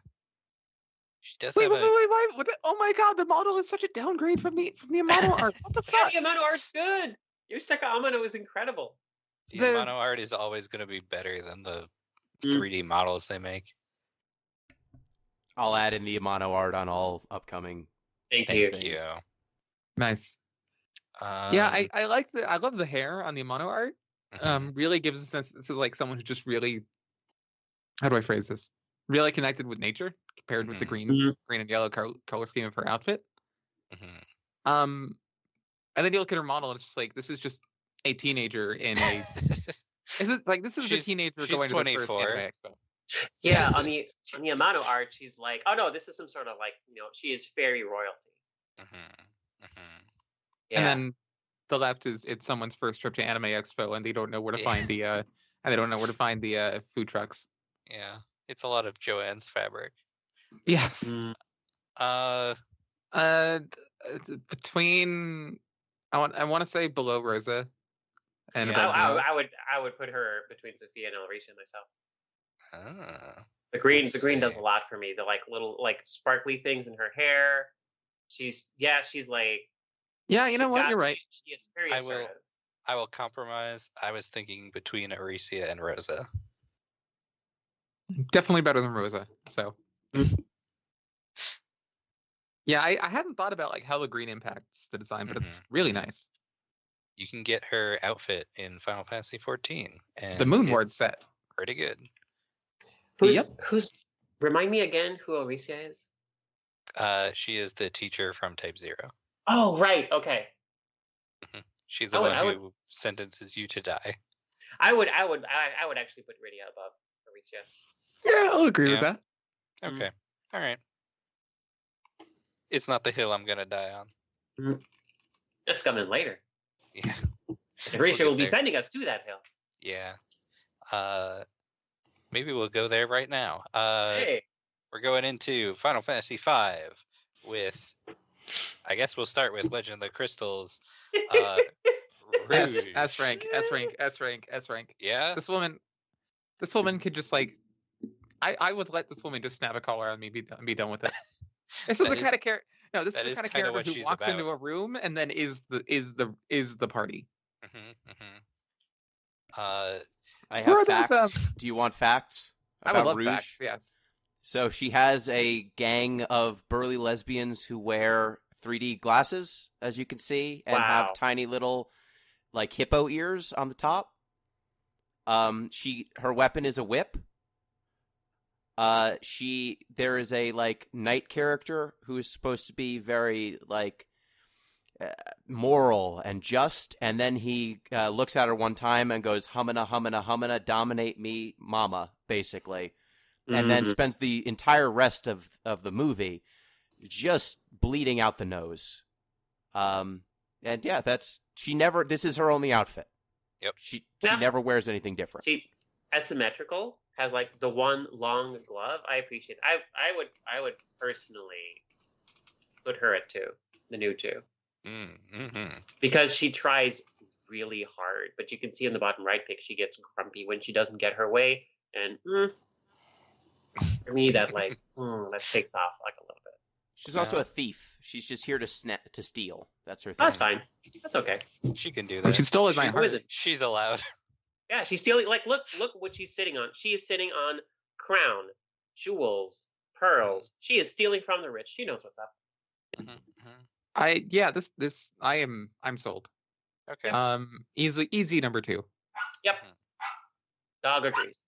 She does Wait, have wait, wait, wait! What oh my god, the model is such a downgrade from the Amano art. What the Yeah, fuck? the Amano art's good. Yoshitaka Amano is incredible. the the- mono art is always going to be better than the Mm. 3D models they make. I'll add in the Amano art on all upcoming. Thank you. Thank you. Nice. Um, Yeah, I like I love the hair on the Amano art. mhm. Really gives a sense this is like someone who just really, how do I phrase this? Really connected with nature compared with the Mhm. green and yellow color scheme of her outfit. Mhm. And then you look at her model and it's just like this is just a teenager in a. This is a She's- teenager she's going to the first 24. anime expo. Yeah, on the Amano art, she's like, oh no, this is some sort of like, she is fairy royalty. Mhm. Mhm. Yeah. And then the left is it's someone's first trip to Anime Expo and they don't know where to Yeah. find the food trucks. Yeah, it's a lot of Joanne's fabric. Yes. Mm. Between I want to say below Rosa and Yeah. above Gino. I would put her between Sophia and Elrisha myself. Ah. The green Let's does see. a lot for me. The like little like sparkly things in her hair. She's like Yeah, you know she's what? got- You're right. She is very I will- assertive. I will compromise. I was thinking between Aricia and Rosa. Definitely better than Rosa. So. Yeah, I hadn't thought about like how the green impacts the design, but it's really nice. You can get her outfit in Final Fantasy 14. And The Moonward it's set. pretty good. Who's remind me again who Alicia is? She is the teacher from Type 0. Oh right, okay. She's the I would- one I would- who sentences you to die. I would actually put Rydia above Alicia. Yeah, I'll agree with Yeah. that. Mm. Okay. All right. It's not the hill I'm gonna die on. That's coming later. Yeah. Alicia get will be there. sending us to that hill. Yeah. Maybe we'll go there right now. Hey. We're going into Final Fantasy V with, I guess we'll start with Legend of the Crystals. Rouge. S rank. Yeah. This woman could just like, I would let this woman just snap a collar on me and be done with it. This is That the is- kind of character. No, this is that the is kind of kinda character what who she's walks about. into a room and then is the party. I Who have are those, facts. Do you want facts I about would love Rouge? facts. Yes. So she has a gang of burly lesbians who wear 3D glasses, as you can see, and Wow. have tiny little like hippo ears on the top. Her weapon is a whip. There is a like knight character who is supposed to be very like moral and just, and then he looks at her one time and goes humana humana humana, dominate me mama, basically, and then Mhm. spends the entire rest of the movie just bleeding out the nose. And yeah, this is her only outfit. Yep. She Yeah. never wears anything different. She asymmetrical, has like the one long glove. I appreciate it. I would personally put her at 2, the new 2. Because she tries really hard, but you can see in the bottom right pic she gets grumpy when she doesn't get her way, and for me that like that takes off like a little bit. She's also a thief. She's just here to steal. That's her thing. That's fine. That's okay. She can do When that. she stole my Who heart. is it? She's allowed. Yeah, she's stealing. Like, look what she's sitting on. She is sitting on crown, jewels, pearls. She is stealing from the rich. She knows what's up. I'm sold. Okay. Easy number 2. Yep. Mhm. Dog agrees.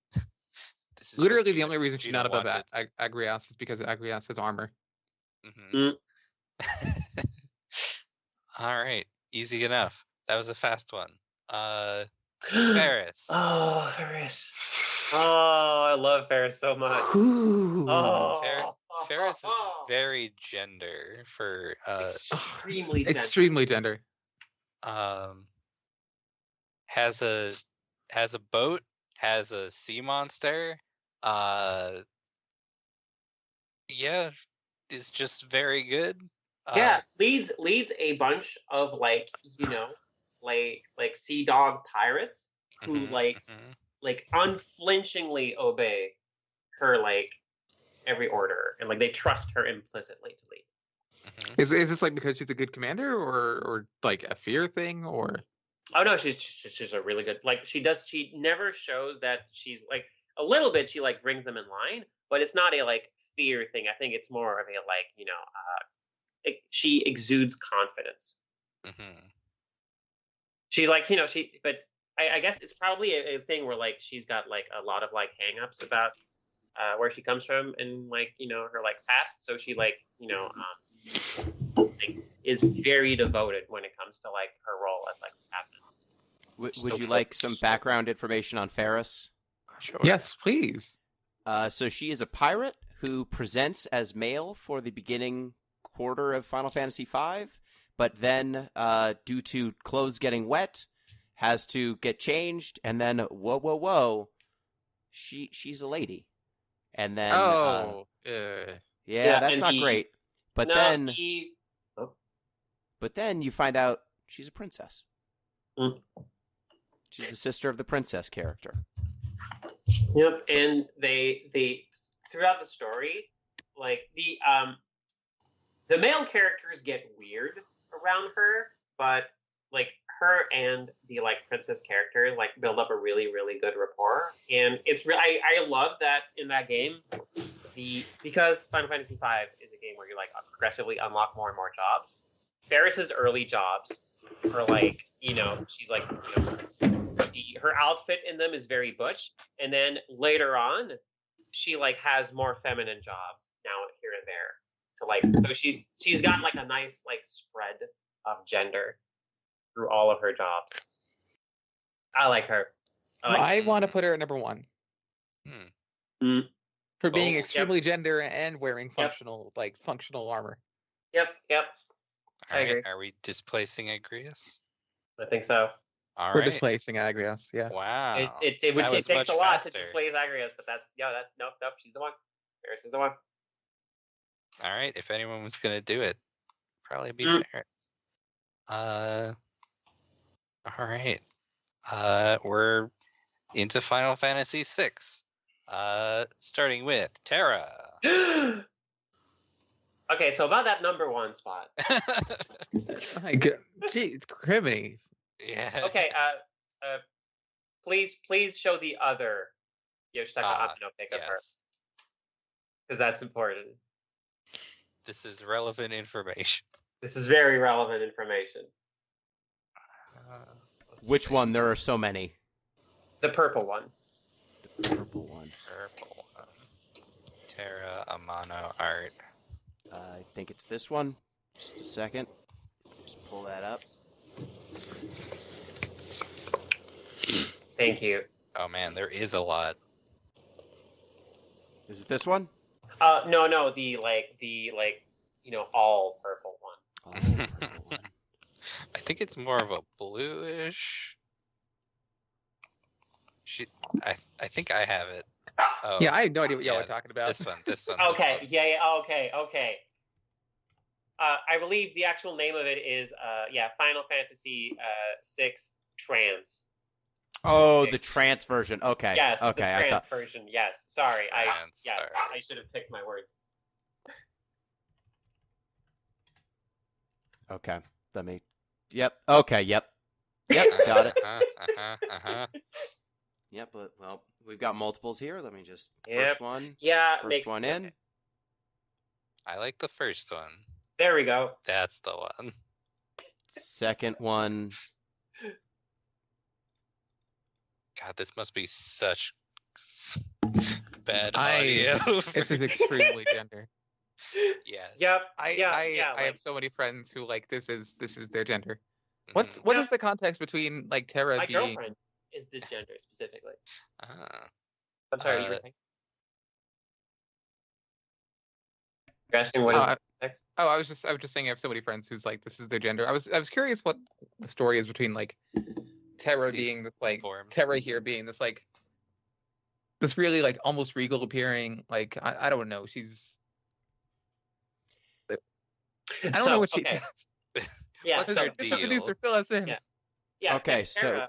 This is Literally, what the only reason she's Gino not above wanted. Agrias is because Agrias has armor. Mhm. All right, easy enough. That was a fast one. Ferris. Oh, Ferris. Oh, I love Ferris so much. Oh, Ferris is very gender for extremely gentle. Extremely gender. has a boat, has a sea monster. Yeah, is just very good. Yeah, leads a bunch of like sea dog pirates who like unflinchingly obey her like every order and like they trust her implicitly to lead. Is this like because she's a good commander or like a fear thing or? Oh no, she's a really good like she never shows that she's like a little bit she like brings them in line, but it's not a like fear thing. I think it's more of a like she exudes confidence. She's like but I guess it's probably a thing where like she's got like a lot of like hang-ups about where she comes from and like her like past, so she like like, is very devoted when it comes to like her role as like captain. Would you like some background information on Ferris? Sure. Yes, please. So she is a pirate who presents as male for the beginning quarter of Final Fantasy V, but then due to clothes getting wet, has to get changed, and then whoa, she's a lady, and then yeah, that's not great. But then you find out she's a princess. She's the sister of the princess character. Yep, and they throughout the story, like the male characters get weird around her, but like her and the like princess character like build up a really really good rapport, and it's really I love that in that game because Final Fantasy V is a game where you like progressively unlock more and more jobs. Ferris's early jobs are like she's like her outfit in them is very butch, and then later on she like has more feminine jobs now here and there to like so she's got like a nice like spread of gender through all of her jobs. I like her. I want to put her at number 1 for being extremely gender and wearing functional armor. Yep. All right, are we displacing Agrias? I think so. All We're right. displacing Agrias, yeah. Wow. It takes a lot to displace Agrias, but that's nope, she's the one. Ferris is the one. All right, if anyone was gonna do it, probably be Ferris. All right. We're into Final Fantasy VI. Starting with Terra. Okay, so about that number 1 spot. My God, gee, it's criminy. Yeah. Okay, please show the other Yoshitaka Amino pick of her, because that's important. This is relevant information. This is very relevant information. Which one? There are so many. The purple one. The purple one. Purple one. Terra Amano art. I think it's this one. Just a second. Just pull that up. Thank you. Oh man, there is a lot. Is it this one? No, the all purple one. All purple one. I think it's more of a bluish. I think I have it. Oh, Yeah, I have no idea what y'all are talking about. This one. Okay, This one. yeah, okay. I believe the actual name of it is Final Fantasy VI Trans. Oh, the trance version. Okay. Yes, okay. the trans version. Yes. Sorry. I should have picked my words. Okay. Let me. Yep. Okay. Yep. Got it. Yep. Well, we've got multiples here. Let me just. First one. Yeah. First one in. Okay. I like the first one. There we go. That's the one. Second one. God, this must be such bad audio. This is extremely gender. Yes. Yep. I like, have so many friends who like this is their gender. Mhm. What Yeah. is the context between like Terra my being girlfriend is this gender specifically. Ah. I'm sorry, you were Uh, saying? You're asking what is Uh, sex? Oh, I was just saying I have so many friends who's like this is their gender. I was curious what the story is between like Terra These being this like forms. Terra here being this like this really like almost regal appearing like I don't know she's I don't know what she Okay. does. Yeah. What is So, your deal? producer fill us in? Yeah. yeah. Okay, Terra,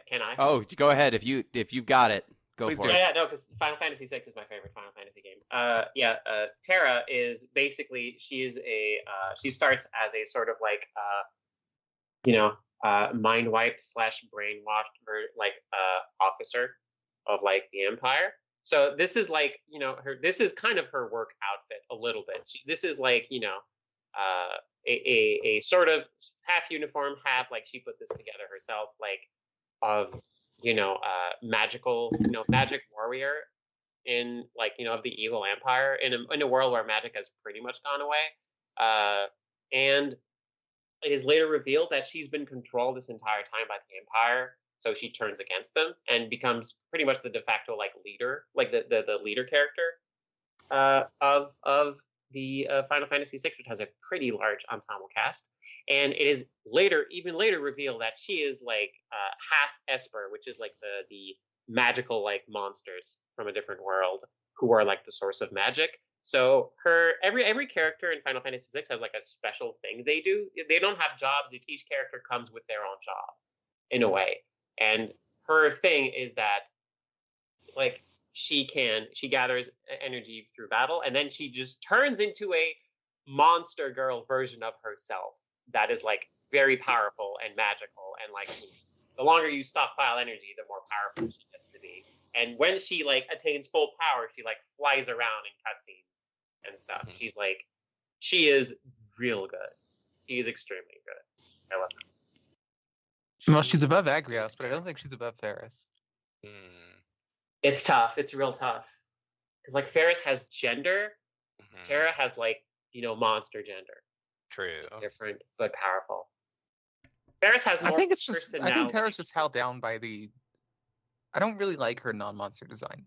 can I? Oh, go ahead. If you've got it, go Please for do. it. Yeah, no, because Final Fantasy VI is my favorite Final Fantasy game. Terra is basically she starts as a sort of like mind wiped / brainwashed officer of like the Empire. So this is like this is kind of her work outfit a little bit. This is like a sort of half uniform, half like she put this together herself, like of magic warrior in of the evil empire in a world where magic has pretty much gone away. And it is later revealed that she's been controlled this entire time by the empire, so she turns against them and becomes pretty much the de facto like leader, like the leader character of the Final Fantasy VI, which has a pretty large ensemble cast. And it is even later revealed that she is like half Esper, which is like the magical like monsters from a different world who are like the source of magic. So every character in Final Fantasy VI has like a special thing they do. They don't have jobs. Each character comes with their own job in a way. And her thing is that like she gathers energy through battle, and then she just turns into a monster girl version of herself that is like very powerful and magical, and like the longer you stockpile energy, the more powerful she gets to be. And when she like attains full power, she like flies around in cutscenes and stuff. Mhm. She is real good. She is extremely good. I love her. Well, she's above Agrios, but I don't think she's above Ferris. Hmm. It's tough. It's real tough. Because like Ferris has gender, Mhm. Terra has like monster gender. True. It's different but powerful. Ferris has more I think Terra's personality. just held down by the. I don't really like her non-monster design.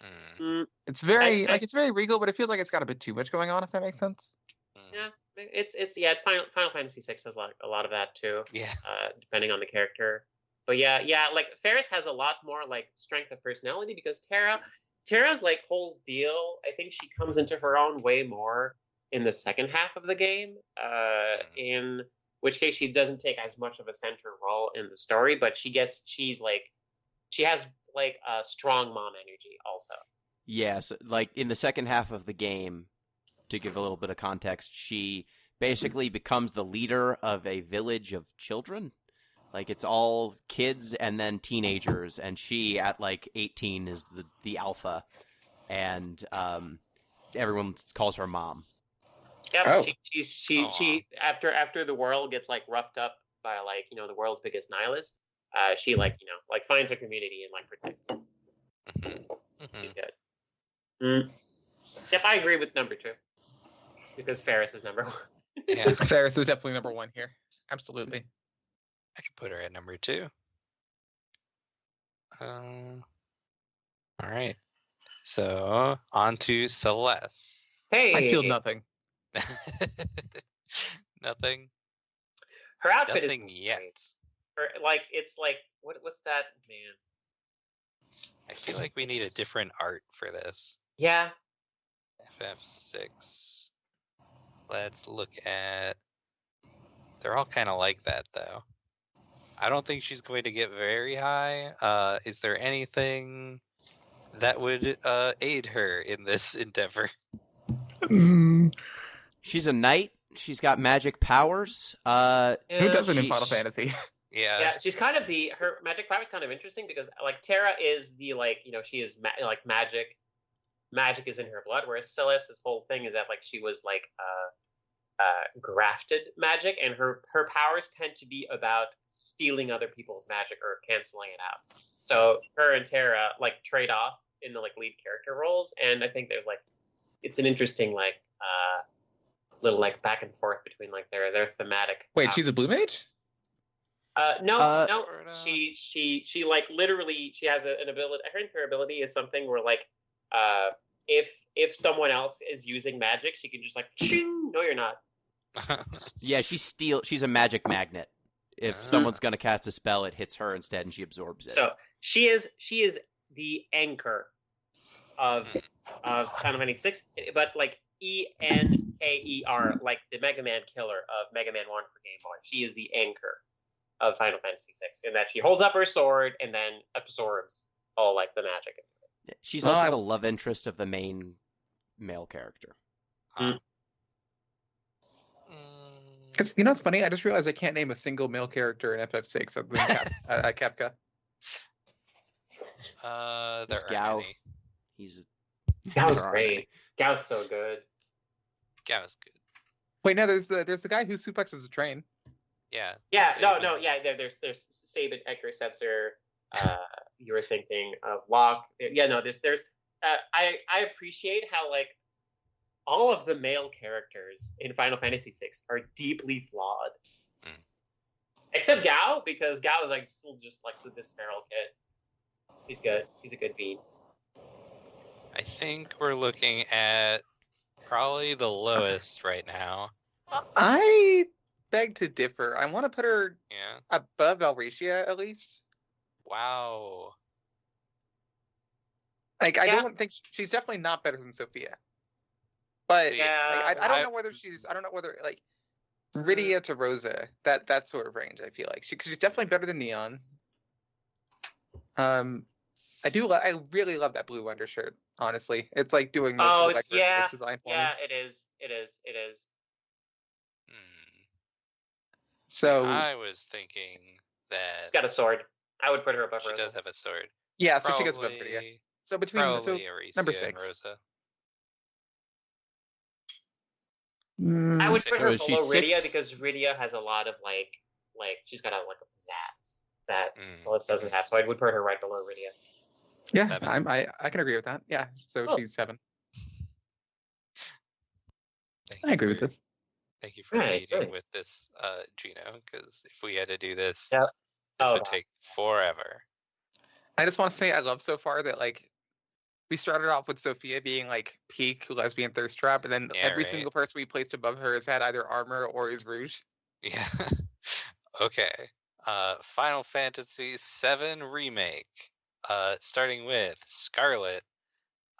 Mm. Mm, It's very I- it's very regal, but it feels like it's got a bit too much going on. If that makes sense. Mm. yeah, it's Final Fantasy VI has like a lot of that too. Yeah. Depending on the character. But yeah, like Ferris has a lot more like strength of personality because Terra's like whole deal, I think she comes into her own way more in the second half of the game. In which case she doesn't take as much of a central role in the story, but she has like a strong mom energy also. Yeah, so like in the second half of the game, to give a little bit of context, she basically becomes the leader of a village of children. Like it's all kids and then teenagers, and she at like 18 is the alpha, and everyone calls her mom. Yep, Oh. she after the world gets like roughed up by like the world's biggest nihilist, she like finds her community and like protects them. Mhm. She's good. Mm. Yep, I agree with number 2 because Ferris is number 1. Yeah, Ferris is definitely number 1 here. Absolutely. I could put her at number 2. All right. So on to Celeste. Hey, I feel nothing. Nothing. her outfit Nothing is yet. great. Her it's like what's that, man? I feel like we need a different art for this. Yeah, FF6. Let's look at. They're all kind of like that, though. I don't think she's going to get very high. Is there anything that would aid her in this endeavor? She's a knight. She's got magic powers. Who doesn't in she- Final Fantasy? yeah. She's kind of her magic power is kind of interesting because like Terra is the she is like magic is in her blood, whereas Celeste's whole thing is that like she was like grafted magic, and her powers tend to be about stealing other people's magic or canceling it out. So her and Tara like trade off in the like lead character roles, and I think there's like it's an interesting like little like back and forth between like their thematic. Wait, she's a blue mage? No, Sorta. she like literally she has an ability. I heard her ability is something where like if someone else is using magic, she can just like ching. No, you're not. Yeah, she's a magic magnet. If someone's gonna cast a spell, it hits her instead, and she absorbs it. So she is the anchor of Final Fantasy VI, but like Enkaer, like the Mega Man killer of Mega Man 1 for Game Boy. She is the anchor of Final Fantasy VI, in that she holds up her sword and then absorbs all like the magic. Yeah, she's also the love interest of the main male character. Because you know what's funny? I just realized I can't name a single male character in FF6 other than Kefka. There There's aren't Gao. any. Gao's There aren't great. any. Gao's so good. Gao's good. Wait, no, there's the guy who suplexes a train. Yeah. Yeah, Sabin. no, yeah. There's Sabin, Edgar, Setzer. You were thinking of Locke. Yeah, no. There's. I appreciate how like all of the male characters in Final Fantasy VI are deeply flawed, except Gao, because Gao is like still just like this feral kid. He's good. He's a good beat. I think we're looking at probably the lowest right now. I beg to differ. I want to put her Yeah. above Alracia at least. Wow. Like I Yeah. don't think she's definitely not better than Sophia. But Yeah, like, I don't know whether she's. I don't know whether like Rydia to Rosa, that sort of range. I feel like she's definitely better than Neon. I really love that blue undershirt. Honestly, it's like doing most of the it's legwork for this design for me. yeah. It is. So I was thinking that She's got a sword. I would put her above she Rosa. does have a sword. yeah, so she gets above Rydia. Probably, So between probably so Aricia number and 6. Rosa. I would put So her is she below Rydia 6? because Rydia has a lot of like she's got a pizzazz that Mm. Celeste doesn't have. So I would put her right below Rydia. Yeah, 7. I can agree with that. Yeah, so Oh. she's 7. Thank I you agree with for- this. Thank you for Right, leading right. with this, Gino, because if we had to do this, Yeah. this Oh, would God. take forever. I just want to say I love so far that like we started off with Sophia being like peak lesbian thirst trap, and then Yeah, every right. single person we placed above her has had either armor or is rouge. Yeah. Okay. Final Fantasy VII Remake. Starting with Scarlet,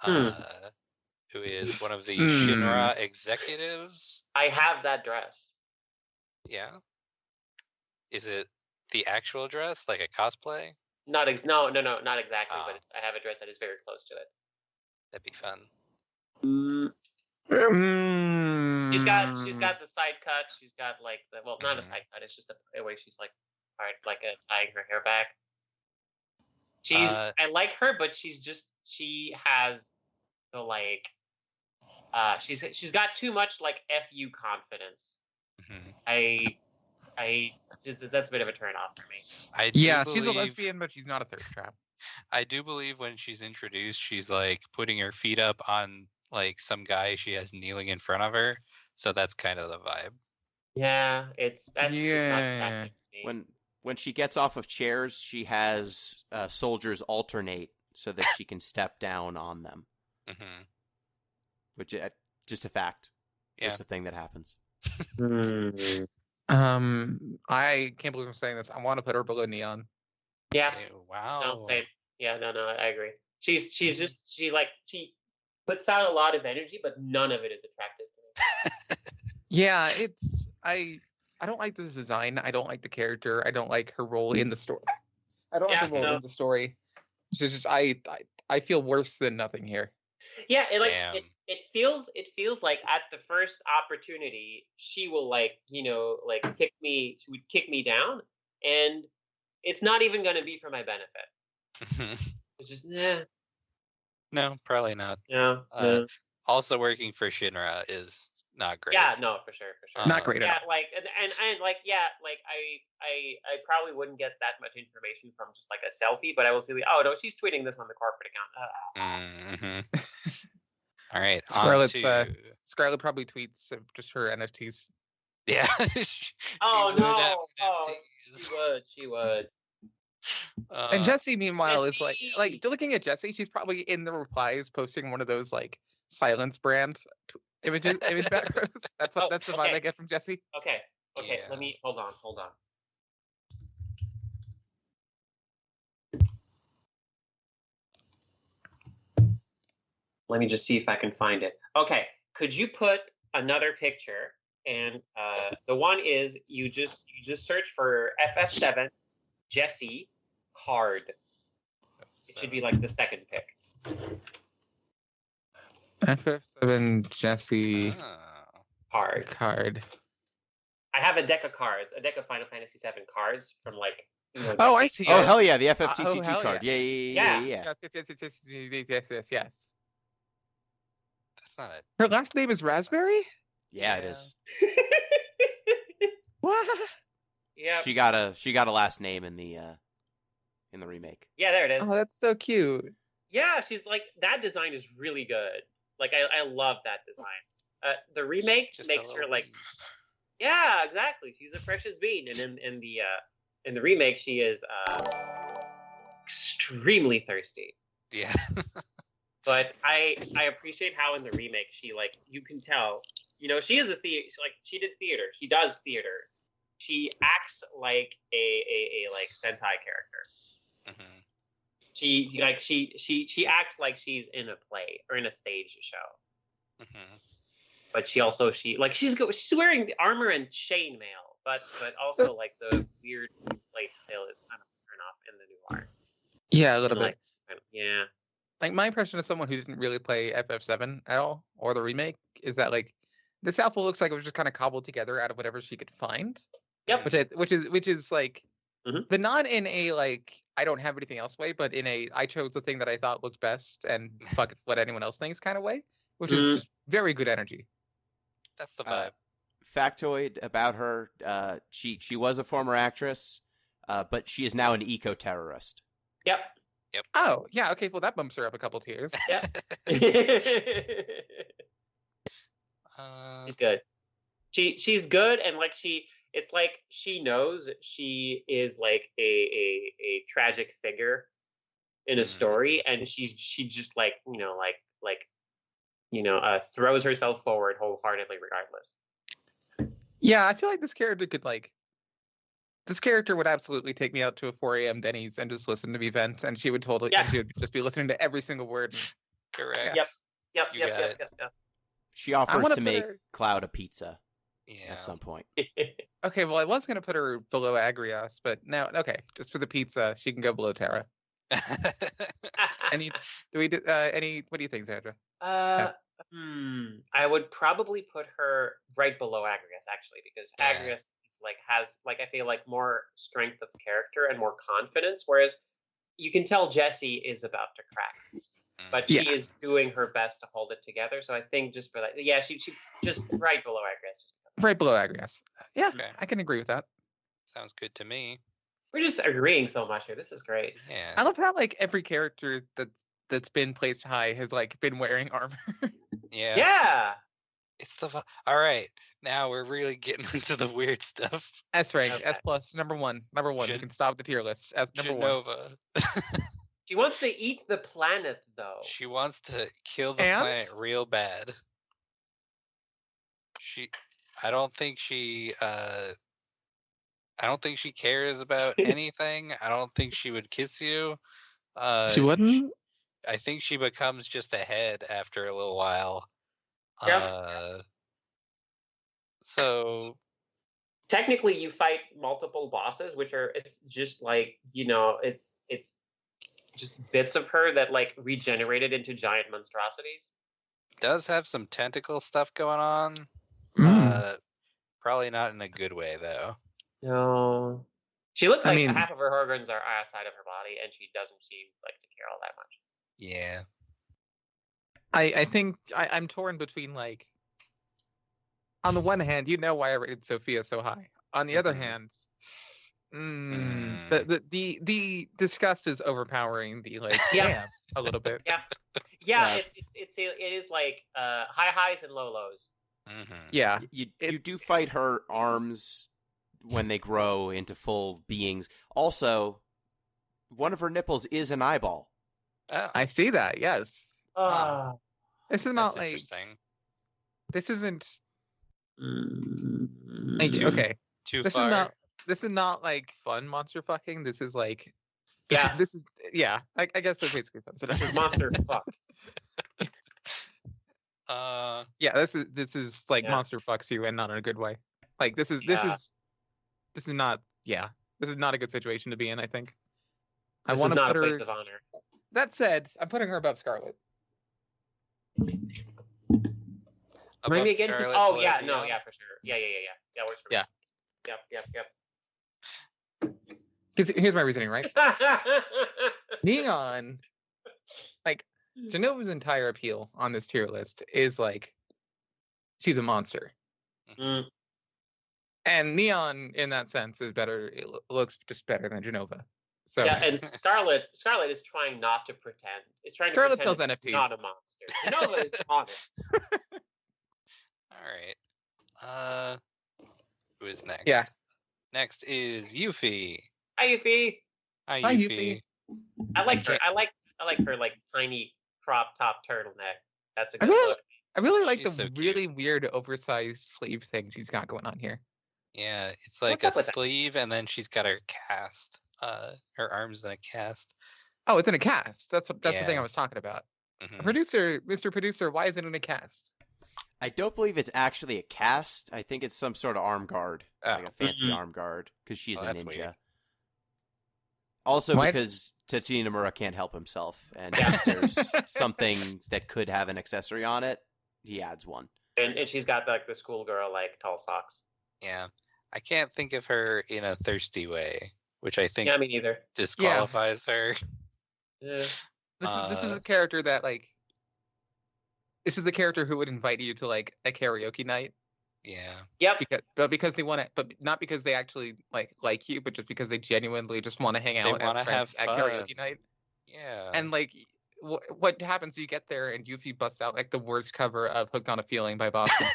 who is one of the Shinra executives. I have that dress. Yeah. Is it the actual dress, like a cosplay? No, not exactly. Ah. But I have a dress that is very close to it. That'd be fun. She's got the side cut. She's got like not a Mhm. side cut. It's just a way she's like tying her hair back. She's I like her, but she has the like she's got too much like FU confidence. Mhm. That's a bit of a turn off for me. I do Yeah, she's a believe- lesbian, but she's not a thirst trap. I do believe when she's introduced, she's like putting her feet up on like some guy she has kneeling in front of her. So that's kind of the vibe. Yeah, that's just not Yeah. attractive to me. When she gets off of chairs, she has soldiers alternate so that she can step down on them, Hmm. which just a fact, Yeah. just a thing that happens. I can't believe I'm saying this. I want to put her below Neon. Yeah, Okay, wow. no, same. Yeah, no, I agree. She puts out a lot of energy, but none of it is attractive to me. Yeah, I don't like this design. I don't like the character. I don't like her role in the story. I don't like her role in the story. She's just I feel worse than nothing here. Yeah, Damn. it feels like at the first opportunity she will kick me. She would kick me down, and it's not even going to be for my benefit. It's just No, probably not. no. Also working for Shinra is not great. Yeah, no, for sure. Not great at Yeah, all. like and like like I probably wouldn't get that much information from just like a selfie, but I will see. Oh no, she's tweeting this on the corporate account. Mm-hmm. All right, Scarlett's on to Scarlett probably tweets just her NFTs. yeah. Oh She would have no! Oh, NFTs. she would. And Jessie, meanwhile, is Jessie! like looking at Jessie. She's probably in the replies posting one of those like silence brand image macros. That's Oh, that's the okay. vibe I get from Jessie. Okay, Yeah. let me hold on. Let me just see if I can find it. Okay, could you put another picture? And the one is you just search for FF7 Jessie card. It should be like the second pick. FF7 Jessie Card. card. I have a deck of cards, a deck of Final Fantasy VII cards from like. Oh, I see. Oh it. hell yeah, the FFTC2 hell card. yeah. Yeah. Yes. Yes. That's not it. Her last name is Raspberry. Yeah, it is. What? Yeah. She got a last name in the remake. Yeah, there it is. Oh, that's so cute. Yeah, she's like that design is really good. Like I love that design. The remake Just makes a her little like weed. yeah, exactly. She's a precious bean, and in the remake she is extremely thirsty. Yeah. But I appreciate how in the remake she like you can tell, she is she did theater. She does theater. She acts like a like Sentai character. Mhm. She acts like she's in a play or in a stage show. Mhm. But she's wearing the armor and chainmail, but also like the weird plate still is kind of turn off in the new art. Yeah, a little bit. Yeah. Like my impression as someone who didn't really play FF7 at all or the remake is that like this alpha looks like it was just kind of cobbled together out of whatever she could find. Yep. Which is like, Mhm. but not in a like I don't have anything else way, but in a I chose the thing that I thought looked best and fuck it, what anyone else thinks kind of way, which is just very good energy. That's the vibe. Factoid about her: she was a former actress, but she is now an eco-terrorist. Yep. Oh yeah, okay, well that bumps her up a couple tiers. Yeah. She's good. She's good, and like it's like she knows she is like a tragic figure in a story, and she just like throws herself forward wholeheartedly regardless. Yeah, I feel like this character would absolutely take me out to a 4 a.m. Denny's and just listen to me vent, and she would totally Yes. she would just be listening to every single word. Correct. Yep. You got it. She offers wanna to put make her- Cloud a pizza Yeah. at some point. Okay, well I was gonna put her below Agrias, but now okay, just for the pizza, she can go below Terra. Any what do you think, Zandra? I would probably put her right below Agrias actually, because Yeah. Agrias is has I feel like more strength of character and more confidence, whereas you can tell Jessie is about to crack, but Yeah. she is doing her best to hold it together. So I think just for that, yeah, she just right below Agrias. Right below Agrias. Yeah, Okay. I can agree with that. Sounds good to me. We're just agreeing so much here. This is great. Yeah. I love how like every character that's been placed high has like been wearing armor. Yeah. Yeah. It's the all right. Now we're really getting into the weird stuff. S rank, Okay. S plus, number one. We Gen- can stop the tier list as number one. Genova. She wants to eat the planet though. She wants to kill the And? planet real bad. I don't think she cares about anything. I don't think she would kiss you. She wouldn't. I think she becomes just a head after a little while. Yep. So Technically, you fight multiple bosses, which are it's just like it's just bits of her that like regenerated into giant monstrosities. does have some tentacle stuff going on. Probably not in a good way though. No. She looks I like mean- half of her organs are outside of her body, and she doesn't seem like to care all that much. Yeah. I think I'm torn between like on the one hand, you know why I rated Sophia so high. On the other Mhm. hand, the disgust is overpowering the like Yeah. damn a little bit. Yeah, Yeah. it is like high highs and low lows. Mhm. Yeah. You do fight her arms when they grow into full beings. Also, one of her nipples is an eyeball. Oh, I see that. Yes. Ah. This is that's not like interesting. this isn't Mm. okay. Too This far. is not like fun monster fucking. This is like Yeah. This is yeah. I guess that basically sums it up. This is monster fuck. Yeah, this is like Yeah. monster fucks you and not in a good way. Like this is Yeah. not this is not a good situation to be in, I think. I This is want to not put a her place of honor. that said, I'm putting her above Scarlet. Remind me again? Scarlet Oh to yeah, Lesbian? no, yeah, for sure. Yeah, works for me. Yeah. Yep. Because here's my reasoning, right? Neon, like Genova's entire appeal on this tier list is like she's a monster. Mm. And Neon, in that sense, is better. It looks just better than Genova. So Yeah, and Scarlet is trying not to pretend. It's trying Scarlet to pretend sells it's NFTs. not a monster. Genova is honest. All right. Who is next? Yeah. Next is Yuffie. Hi, Yuffie. Hi, Hi, Yuffie. I like her. Okay. I like her like tiny crop top turtleneck. That's a I good really- look. I really like She's the so cute. really weird oversized sleeve thing she's got going on here. Yeah, it's like What's up a with that? sleeve, and then she's got her cast. Her arms in a cast. Oh, it's in a cast. That's the thing Yeah. I was talking about. Mhm. Producer, Mr. Producer, why is it in a cast? I don't believe it's actually a cast. I think it's some sort of arm guard, like Oh. a fancy Mhm. arm guard, because she's Oh, a that's ninja. weird. Also, Why- because Tetsuya Nomura can't help himself, and Yeah. if there's something that could have an accessory on it, he adds one. And she's got like the schoolgirl like tall socks. Yeah. I can't think of her in a thirsty way, which I think Yeah, me neither. disqualifies her. Yeah. This is a character that like this is a character who would invite you to like a karaoke night Yeah. Yep. because they want to, but not because they actually like you, but just because they genuinely just want to hang out as wanna friends have at fun. karaoke night. Yeah. And like what happens? You get there and Yuffie busts out like the worst cover of "Hooked on a Feeling" by Boston.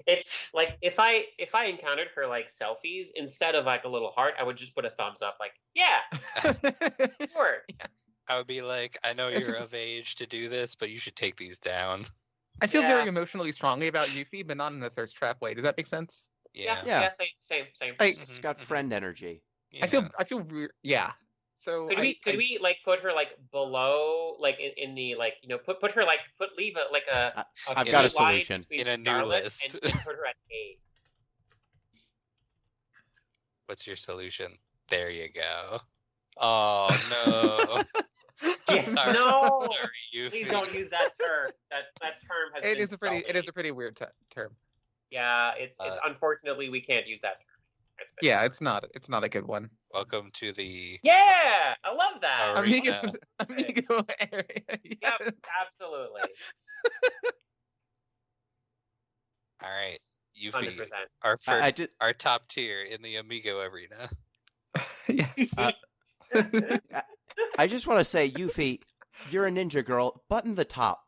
It's like if I encountered her like selfies, instead of like a little heart, I would just put a thumbs up, like, yeah, sure. I would be like, I know It's you're just- of age to do this, but you should take these down. I feel Yeah. very emotionally strongly about Yuffie, but not in a thirst trap way. Does that make sense? Yeah. Yeah. Same. Like- It's got Mhm. friend energy. Yeah. I feel yeah. So Could we like put her like below, like in the like, you know, put her like leave a like a I've thin got a line solution. between In a new Scarlet list. and put her at A. What's your solution? There you go. Oh no. Yeah, Sorry. no, Sorry, Yuffie. please don't use that term. That term has it been is a sullied. pretty weird term. Yeah, it's Uh, unfortunately we can't use that term. Yeah, it's not a good one. Welcome to the Yeah, I love that. Alright. Amigo area. Yep, absolutely. all right. Yuffie, 100%. our I first, just, our top tier in the Amigo arena. Yes. I just want to say, Yuffie, you're a ninja girl. Button the top.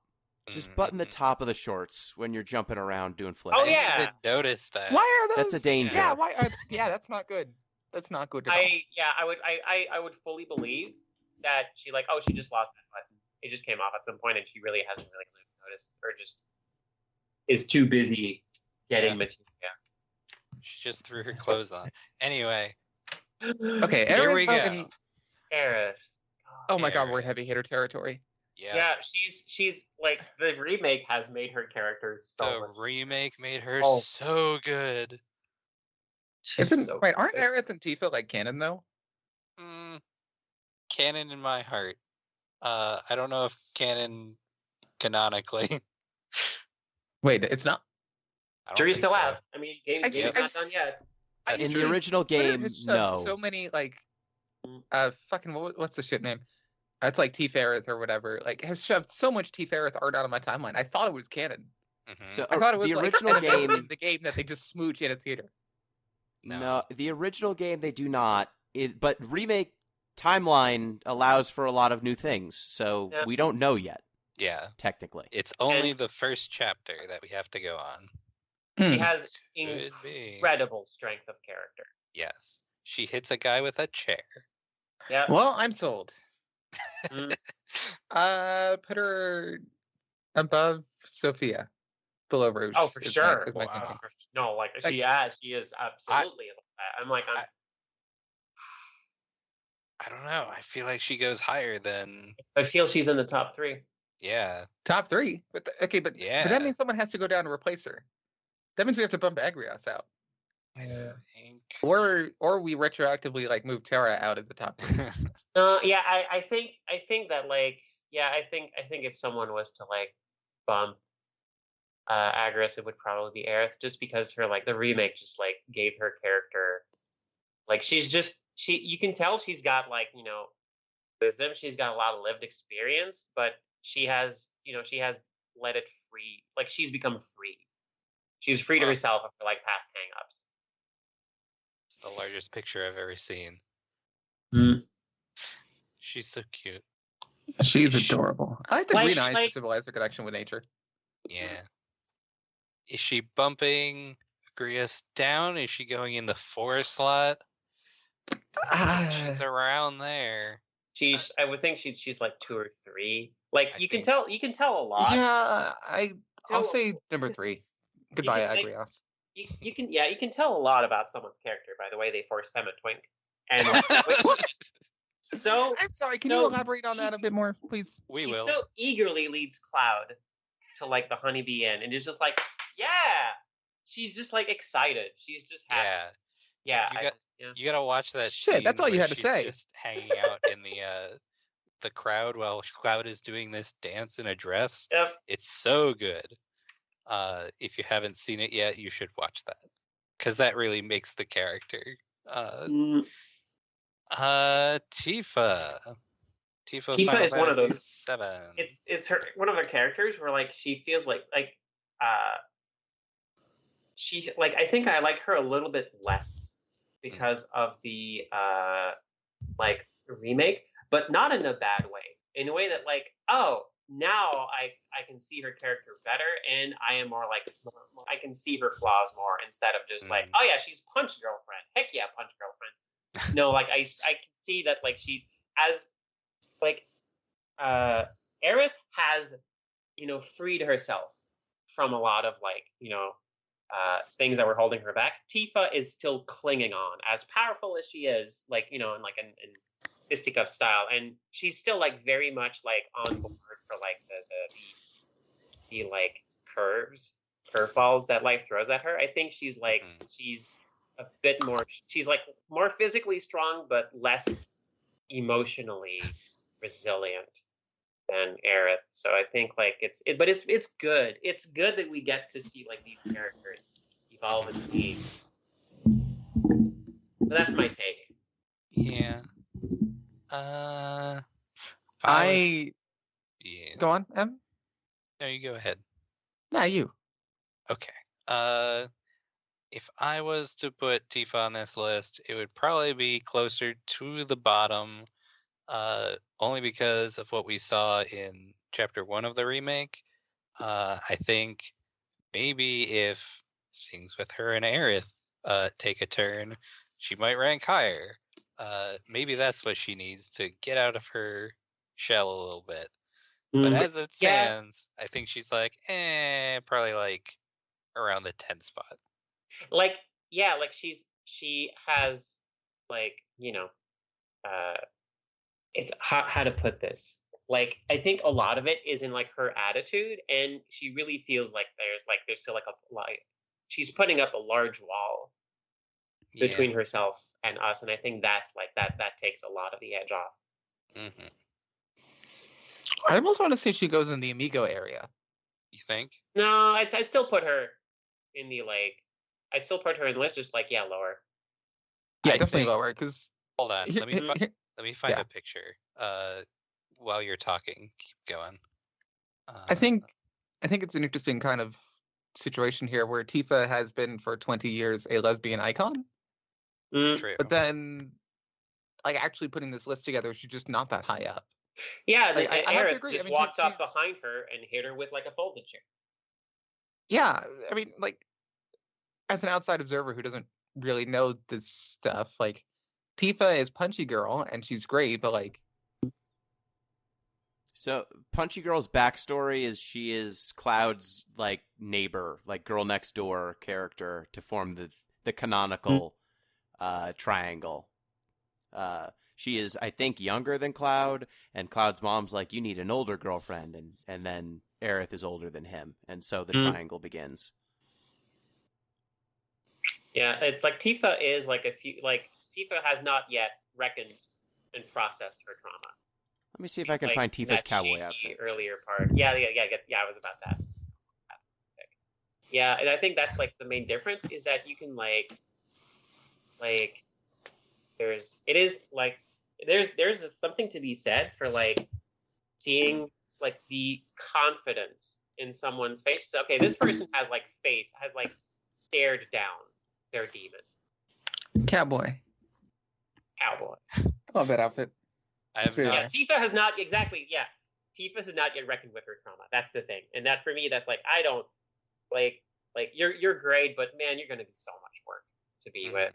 Just button the Mhm. top of the shorts when you're jumping around doing flips. Oh, I didn't yeah. even notice that. Why are those? That's a danger. Yeah, why? Yeah, that's not good. That's not good at all. I would fully believe that she just lost that button. It just came off at some point, and she really hasn't really noticed, or just is too busy getting Yeah. material. She just threw her clothes on. Anyway, Okay, here Aaron we go. fucking- Aerith. Oh my god, Aaron. we're in heavy hitter territory. Yeah. Yeah, she's like, the remake has made her character so The much. remake made her Oh. so good. She's Isn't so wait? Aren't good. Aerith and Tifa like canon though? Canon in my heart. I don't know if canon canonically. Wait, it's not. I don't Jury's think still so. out. I mean, game's I've seen- not I've done yet. That's In true. the original Twitter game, has shoved no. So many like, fucking what's the shit name? It's like T Ferrith or whatever. Like has shoved so much T Ferrith art out of my timeline. I thought it was canon. Mhm. So I thought it was the like original an event game. in the game that they just smooch in a theater. No, the original game they do not. But remake timeline allows for a lot of new things, so Yeah. we don't know yet, Yeah, technically. it's only the first chapter that we have to go on. She Hmm. has Could be. incredible strength of character. Yes, she hits a guy with a chair. Yeah. Well, I'm sold. Mm. Put her above Sophia, below Rouge. Oh, for is sure. my Wow. thinking. No, like Like- she is absolutely. I'm like, I don't know. I feel like she goes higher than. I feel she's in the top 3. Yeah. Top 3. But but Yeah. that means someone has to go down to replace her. That means we have to bump Agrias out, I think. or we retroactively like move Terra out of the top 3. Yeah, I think that like, yeah, I think if someone was to like bump Agris, it would probably be Aerith, just because her like the remake just like gave her character, like you can tell she's got like, wisdom, she's got a lot of lived experience, but she has let it free, like she's become free. She's freed Huh. herself of her like past hang-ups. It's the largest picture I've ever seen. She's so cute. She's adorable. I like the Like- green eyes to like- symbolize her connection with nature. Yeah. Is she bumping Agrias down? Is she going in the 4 slot? She's around there. I would think she's like 2 or 3. Like I you can think- tell a lot. Yeah, I'll So- say number 3. Goodbye, can, like, Agrias. You can tell a lot about someone's character by the way they force them a twink. And so I'm sorry. Can so you elaborate on that a bit more, please? We she will. so eagerly leads Cloud to like the honeybee inn, and it's just like, yeah, she's just like excited. She's just happy. Yeah. Yeah, You gotta watch that. Shit, scene that's all you where had to she's say. Just hanging out in the crowd while Cloud is doing this dance in a dress. Yep. It's so good. If you haven't seen it yet, you should watch that because that really makes the character. Mm, Tifa. Tifa's Tifa Final is one of Fantasy those- 7. it's her one of her characters where like she feels like she like I think I like her a little bit less because of the like remake, but not in a bad way. In a way that like, oh, now I can see her character better, and I am more like I can see her flaws more instead of just like, oh yeah, she's punch girlfriend. Heck yeah, punch girlfriend. No, like I can see that like she's as like Aerith has freed herself from a lot of like things that were holding her back. Tifa is still clinging on, as powerful as she is, like in like an fisticuff style, and she's still like very much like on board for like the like curveballs that life throws at her. I think she's like she's a bit more, she's like more physically strong but less emotionally resilient than Aerith. So I think like it's good. It's good that we get to see like these characters evolve and be. So that's my take. Yeah. I Yes. go on, Em. No, you go ahead. Nah, you. Okay. If I was to put Tifa on this list, it would probably be closer to the bottom, only because of what we saw in Chapter 1 of the remake. I think maybe if things with her and Aerith take a turn, she might rank higher. Maybe that's what she needs to get out of her shell a little bit. But as it stands, I think she's like, probably like around the 10 spot. Like, yeah, like she has like, it's how to put this. Like, I think a lot of it is in like her attitude, and she really feels like there's still like she's putting up a large wall between herself and us, and I think that's like that takes a lot of the edge off. Mm-hmm. I almost want to say she goes in the Amigo area. You think? No, I'd still put her in the like. I'd still put her in the list, just like lower. Yeah, I definitely think- lower because Hold on. Let me find Yeah. a picture. While you're talking, keep going. I think it's an interesting kind of situation here where Tifa has been for 20 years a lesbian icon, Mm, True. but then like actually putting this list together, she's just not that high up. yeah, and Like, then I have to Aerith agree. just I mean, walked up she's- behind her and hit her with like a folded chair. Yeah, I mean, like as an outside observer who doesn't really know this stuff, like Tifa is Punchy Girl and she's great, but like So Punchy Girl's backstory is she is Cloud's like neighbor, like girl next door character to form the canonical triangle. She is, I think, younger than Cloud, and Cloud's mom's like, you need an older girlfriend, and then Aerith is older than him, and so the triangle begins. Yeah, it's like Tifa is like Tifa has not yet reckoned and processed her trauma. Let me see if I She's, can like, find Tifa's that cowboy shaky outfit. earlier part. Yeah, I was about that. Yeah, and I think that's like the main difference is that you can like there's something to be said for like seeing like the confidence in someone's face. So, okay, this person has like stared down their demon. cowboy. Cowboy. Love that outfit. I have It's really not. Yeah, nice. Tifa has not exactly. Yeah, Tifa has not yet reckoned with her trauma. That's the thing, and that for me, that's like I don't like you're great, but man, you're gonna be so much work to be with,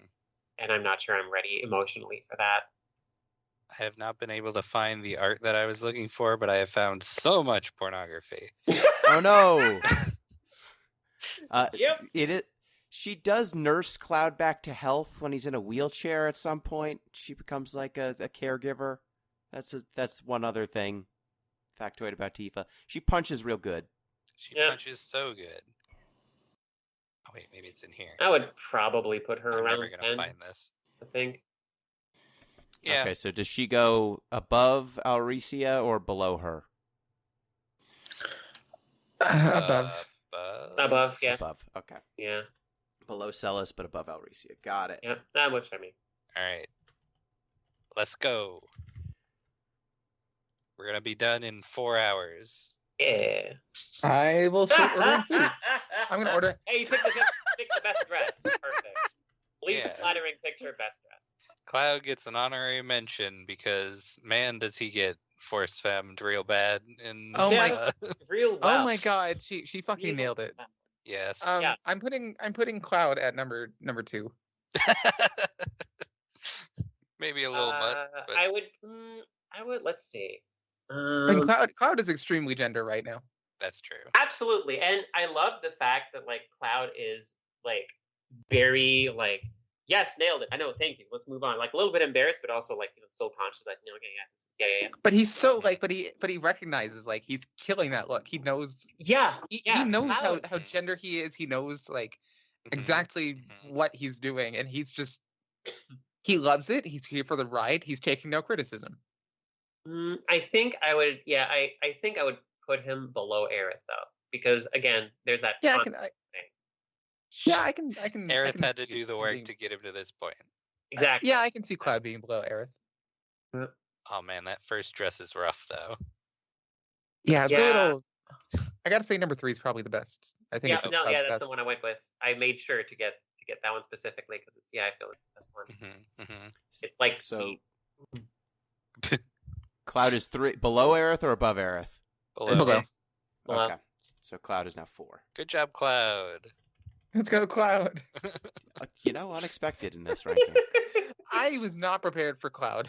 and I'm not sure I'm ready emotionally for that. I have not been able to find the art that I was looking for, but I have found so much pornography. Oh no! Yep. She does nurse Cloud back to health when he's in a wheelchair at some point. She becomes like a caregiver. That's one other thing. Factoid about Tifa. She punches real good. She Yeah. punches so good. Oh wait, maybe it's in here. I would probably put her I'm around never gonna 10. find this. I think. Yeah. Okay, so does she go above Alricia or below her? Above. Above, yeah, Above. Okay. yeah, Below Celis, but above Alricia. Got it. yeah. That works for me. All right. Let's go. We're gonna be done in 4 hours. Yeah. I will start ordering food. I'm gonna order. Hey, you pick the best dress. Perfect. Least Yeah. flattering picture, best dress. Cloud gets an honorary mention because man, does he get force femmed real bad in Oh my- Real well. Oh my god, she fucking Real nailed it. well. Yes. Yeah. I'm putting Cloud at number 2. Maybe a little much, but I would. Let's see. I mean, Cloud is extremely gender right now. that's true. Absolutely, and I love the fact that like Cloud is like very like yes, nailed it. I know, thank you. Let's move on. Like a little bit embarrassed, but also like still conscious. Like okay, yeah. But he's so like, but he recognizes like he's killing that look. He knows Yeah, he yeah, knows Cloud. how gender he is. He knows like Mhm. exactly Mhm. what he's doing, and he's just he loves it. He's here for the ride. He's taking no criticism. I think I would. Yeah, I think I would put him below Aerith though, because again, there's that. Yeah, confidence thing. I can. I Aerith can had to see do the him work being- to get him to this point. Exactly. Yeah, I can see Cloud being below Aerith. Oh man, that first dress is rough though. Yeah, it's Yeah. a little. I gotta say, number 3 is probably the best. I think. Yeah, it feels no, Cloud's yeah, that's best. the one I went with. I made sure to get that one specifically because it's I feel like the best one. It's like So Cloud is 3 below Aerith or above Aerith? Below. Below. Okay. So Cloud is now 4. Good job, Cloud. Let's go, Cloud. Unexpected in this ranking. I was not prepared for Cloud.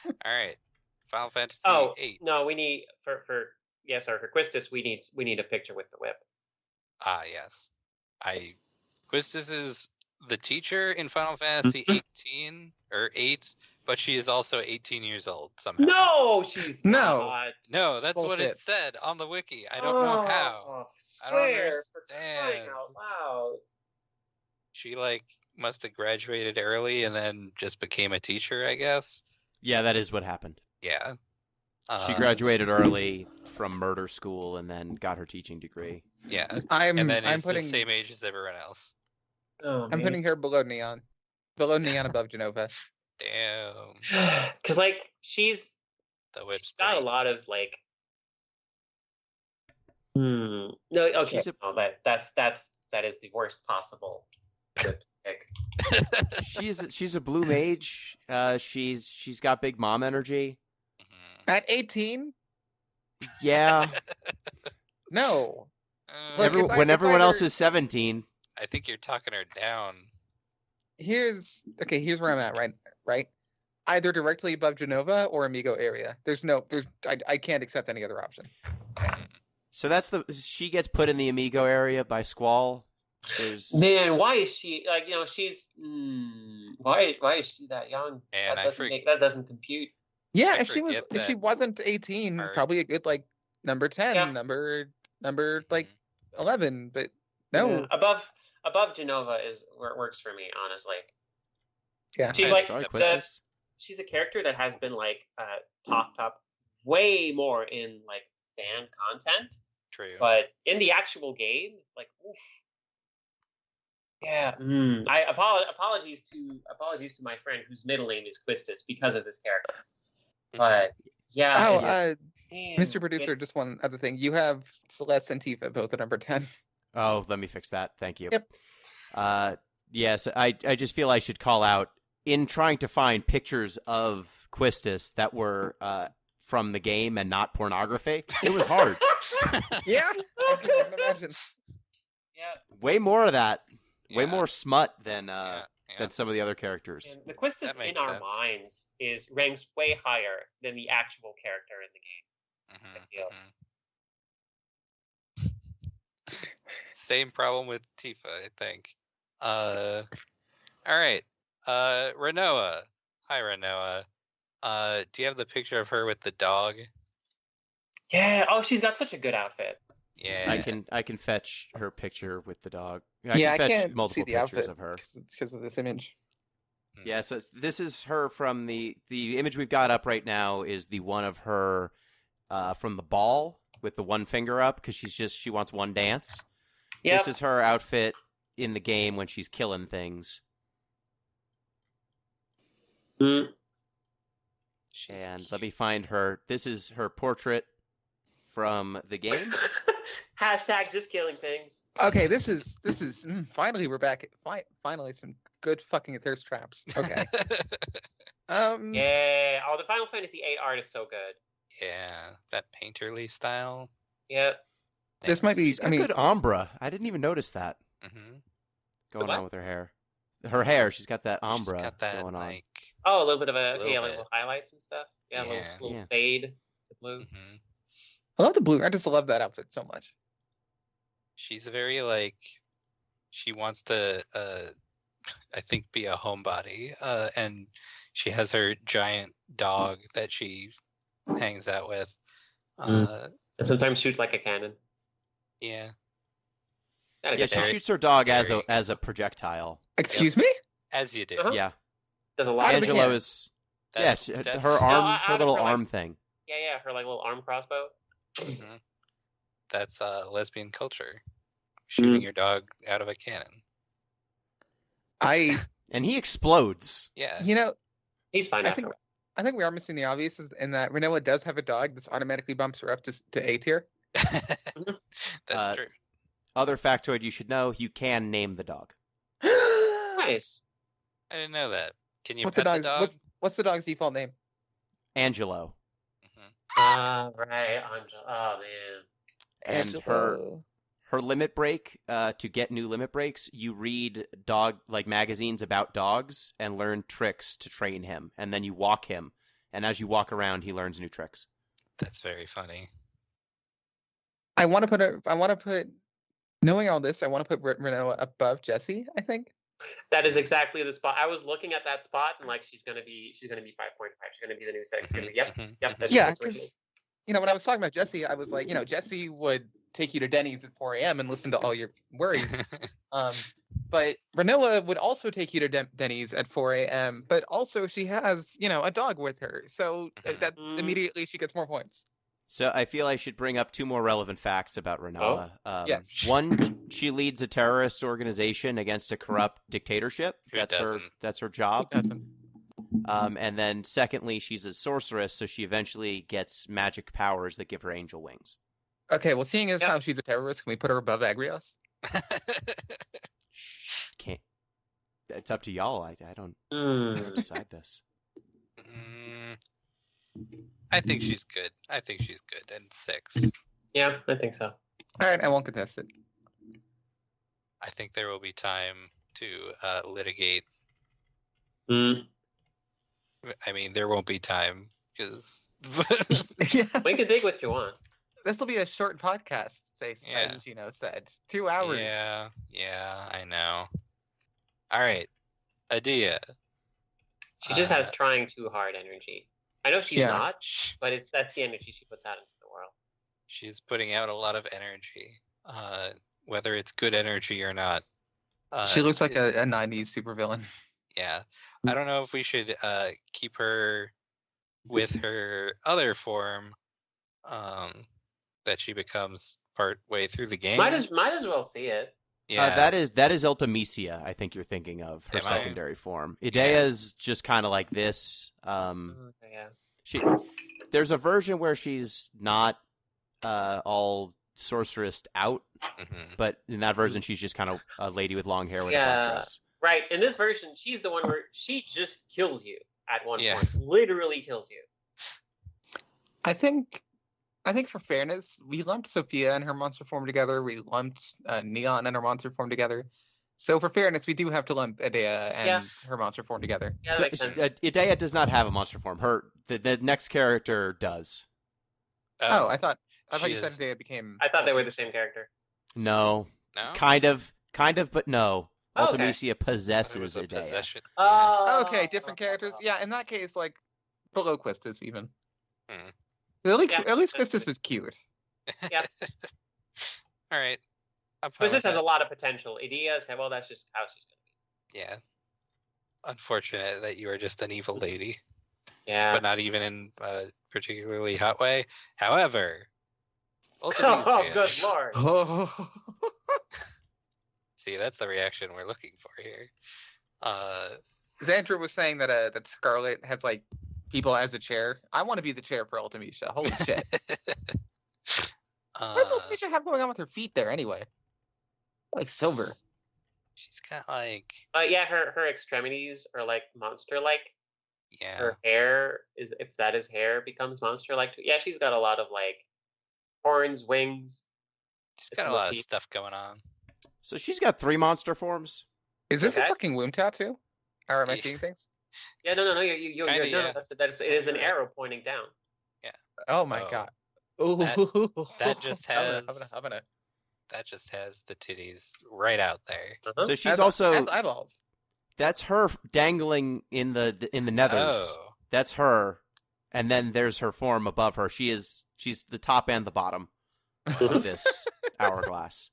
All right. Final Fantasy Oh 8. no, we need for Quistis we need a picture with the whip. Ah, yes. Quistis is the teacher in Final Fantasy 18 or 8, but she is also 18 years old somehow. No, she's No. not. No, that's what Bullshit. it said on the wiki. I don't know how. Oh, I don't swear, for crying understand. out loud. She must have graduated early and then just became a teacher, I guess. Yeah, that is what happened. Yeah. She graduated early from murder school and then got her teaching degrry. Yeah. I'm And then is putting the same age as everyone else. Oh, I'm putting her below Neon. Below Neon, above Genova. Damn. because like she's The whip's got a great. lot of like No, okay. She's a- No, that is the worst possible pick. she's a blue mage. She's got big mom energy. Mhm. At 18, Yeah. no. Look, Look, when it's everyone else either- is 17. I think you're talking her down. Here's where I'm at, right? Either directly above Genova or Amigo area. I can't accept any other option. So she gets put in the Amigo area by Squall. Man, why is she like she's why is she that young? And That doesn't compute. Yeah, I if she forget wasn't 18, part. probably a good like number 10, Yeah. number Mm-hmm. like 11, but no. Yeah, above Genova is where it works for me, honestly. Yeah. She's I'm like Sorry, the- Quistis. she's a character that has been like talked up way more in like fan content, True. but in the actual game, like oof. Yeah, I apologies to my friend whose middle name is Quistis because of this character. But yeah, Oh, man, Mr. Producer, it's- just one other thing. You have Celeste and Tifa both at number 10. Oh, let me fix that. Thank you. Yep. Yes, I just feel I should call out in trying to find pictures of Quistis that were from the game and not pornography. It was hard. Yeah, I can imagine. yeah. Way more of that. Way Yeah. more smut than Yeah. than some of the other characters. And the Quistis That in makes our sense. minds ranks way higher than the actual character in the game. Mhm, I feel. mhm. Same problem with Tifa, I think. All right. Renoa. Hi, Renoa. Do you have the picture of her with the dog? Yeah. Oh, she's got such a good outfit. Yeah. I can fetch her picture with the dog. Yeah, I can fetch can't see multiple the pictures outfit of her. because of this image. Yeah, so this is her from the image we've got up right now is the one of her from the ball with the one finger up because she wants one dance. Yeah. This is her outfit in the game when she's killing things. She's And cute. let me find her. This is her portrait from the game. Hashtag just killing things. Okay, this is finally we're back. Finally, some good fucking thirst traps. Okay. Yeah. Oh, the Final Fantasy VIII art is so good. Yeah, that painterly style. Yeah. This might be. She's got good ombre. I didn't even notice that Mm-hmm. going what? on with her hair. Her hair, she's got that ombre She's got that going on. like. Oh, a little bit of a Little like bit. little highlights and stuff. Yeah, Yeah. little Yeah. fade. The blue. Mhm. I love the blue. I just love that outfit so much. She's very like. She wants to, I think, be a homebody, and she has her giant dog that she hangs out with. And sometimes shoots like a cannon. Yeah. Gotta Yeah, get she there. shoots her dog Very as a projectile. Excuse me? As you do. Uh-huh. Yeah, Does a lot of Angela- Angelo hand. is That's- her that's- arm, I her would little for, like- arm thing. Yeah, her like little arm crossbow. Mhm. That's lesbian culture. Shooting your dog out of a cannon. I, And he explodes. Yeah. you know, He's fine I afterwards. think we are missing the obvious in that Renoa does have a dog that's automatically bumps her up to A tier. That's Uh, true. Other factoid you should know: you can name the dog. Nice. I didn't know that. Can you What's pet the the dog's dog? what's the dog's default name? Angelo. Right, Angela. Oh man. And her limit break, to get new limit breaks, you read magazines about dogs and learn tricks to train him, and then you walk him, and as you walk around, he learns new tricks. That's very funny. I want to put knowing all this, I want to put Renoa above Jessie, I think. That is exactly the spot. I was looking at that spot and like she's gonna be 5.5. She's gonna be the new 6. She's gonna be, yep. Mhm, Yep. mhm. That's Yeah, where she because is. when I was talking about Jessie, I was like, Jessie would take you to Denny's at 4 a.m. and listen to all your worries. But Renoa would also take you to Denny's at 4 a.m. But also she has, a dog with her, so that Mhm. immediately she gets more points. So I feel I should bring up two more relevant facts about Renoa. Yes. One, she leads a terrorist organization against a corrupt dictatorship. Who That's doesn't? her Who job. doesn't? And then secondly, she's a sorceress, so she eventually gets magic powers that give her angel wings. Okay, well, seeing as Yep. how she's a terrorist, can we put her above Agrios? Can't. It's up to y'all. I don't Hmm. decide this. Mm, I think she's good. I think she's good. And 6. Yeah, I think so. All right, I won't contest it. I think there will be time to litigate. Mm. I mean, there won't be time because Yeah, We can think what you want. this will be a short podcast. Yeah. Gino said 2 hours. yeah, I know. All right, Adia. She just has trying too hard energy. I know she's Yeah. not, but that's the energy she puts out into the world. She's putting out a lot of energy, whether it's good energy or not. She looks like a 90s supervillain. Yeah, I don't know if we should keep her with her other form, that she becomes part way through the game. Might as well see it. Yeah, That is Ultimecia. I think you're thinking of her Am I? secondary form. Idea's just kind of like this. Okay, yeah. There's a version where she's not all sorceress out, Mhm. but in that version she's just kind of a lady with long hair with a Yeah. black dress. Right. In this version, she's the one where she just kills you at one Yeah. point. Literally kills you. I think for fairness, we lumped Sophia and her monster form together. We lumped Neon and her monster form together. So for fairness, we do have to lump Idea and her monster form together. Yeah, that makes sense. Idea does not have a monster form. The next character does. Oh, I thought she you said is- Idea became. I thought they were the same character. No, No? kind of, but no. Oh, okay. Ultimecia There possesses was a Idea. possession. Oh, Okay, different characters. Yeah, in that case, like below Quistis even. Hmm. At least, Yeah, at least that's Quistis good. was cute. Yeah. All right. I'm fine But with this has that. a lot of potential. Idea's well, that's just how she's gonna be. Yeah. Unfortunate that you are just an evil lady, Yeah. but not even in a particularly hot way. However, Oh, Ultimecia. good lord. Oh, See, that's the reaction we're looking for here. Zandra was saying that that Scarlet has like people as a chair. I want to be the chair for Ultimecia. Holy shit! What does Ultimecia have going on with her feet there anyway? Like silver. She's got like, Yeah, her extremities are like monster-like. yeah, Her hair is, if that is hair, becomes monster-like too. Yeah, she's got a lot of like horns, wings. she's it's got a lot of motif. stuff going on. So she's got 3 monster forms. Is this a Okay. fucking womb tattoo? Or am I Yeah. seeing things? Yeah, no, you're Kinda, no, yeah. it is an arrow pointing down. Oh my Oh. god. Ooh. That just has- I'm gonna. That just has the titties right out there. Uh-huh. So she's Has also eyeballs. that's her nangling in the nethers. Oh, That's her, and then there's her form above her. She's the top and the bottom of this hourglass.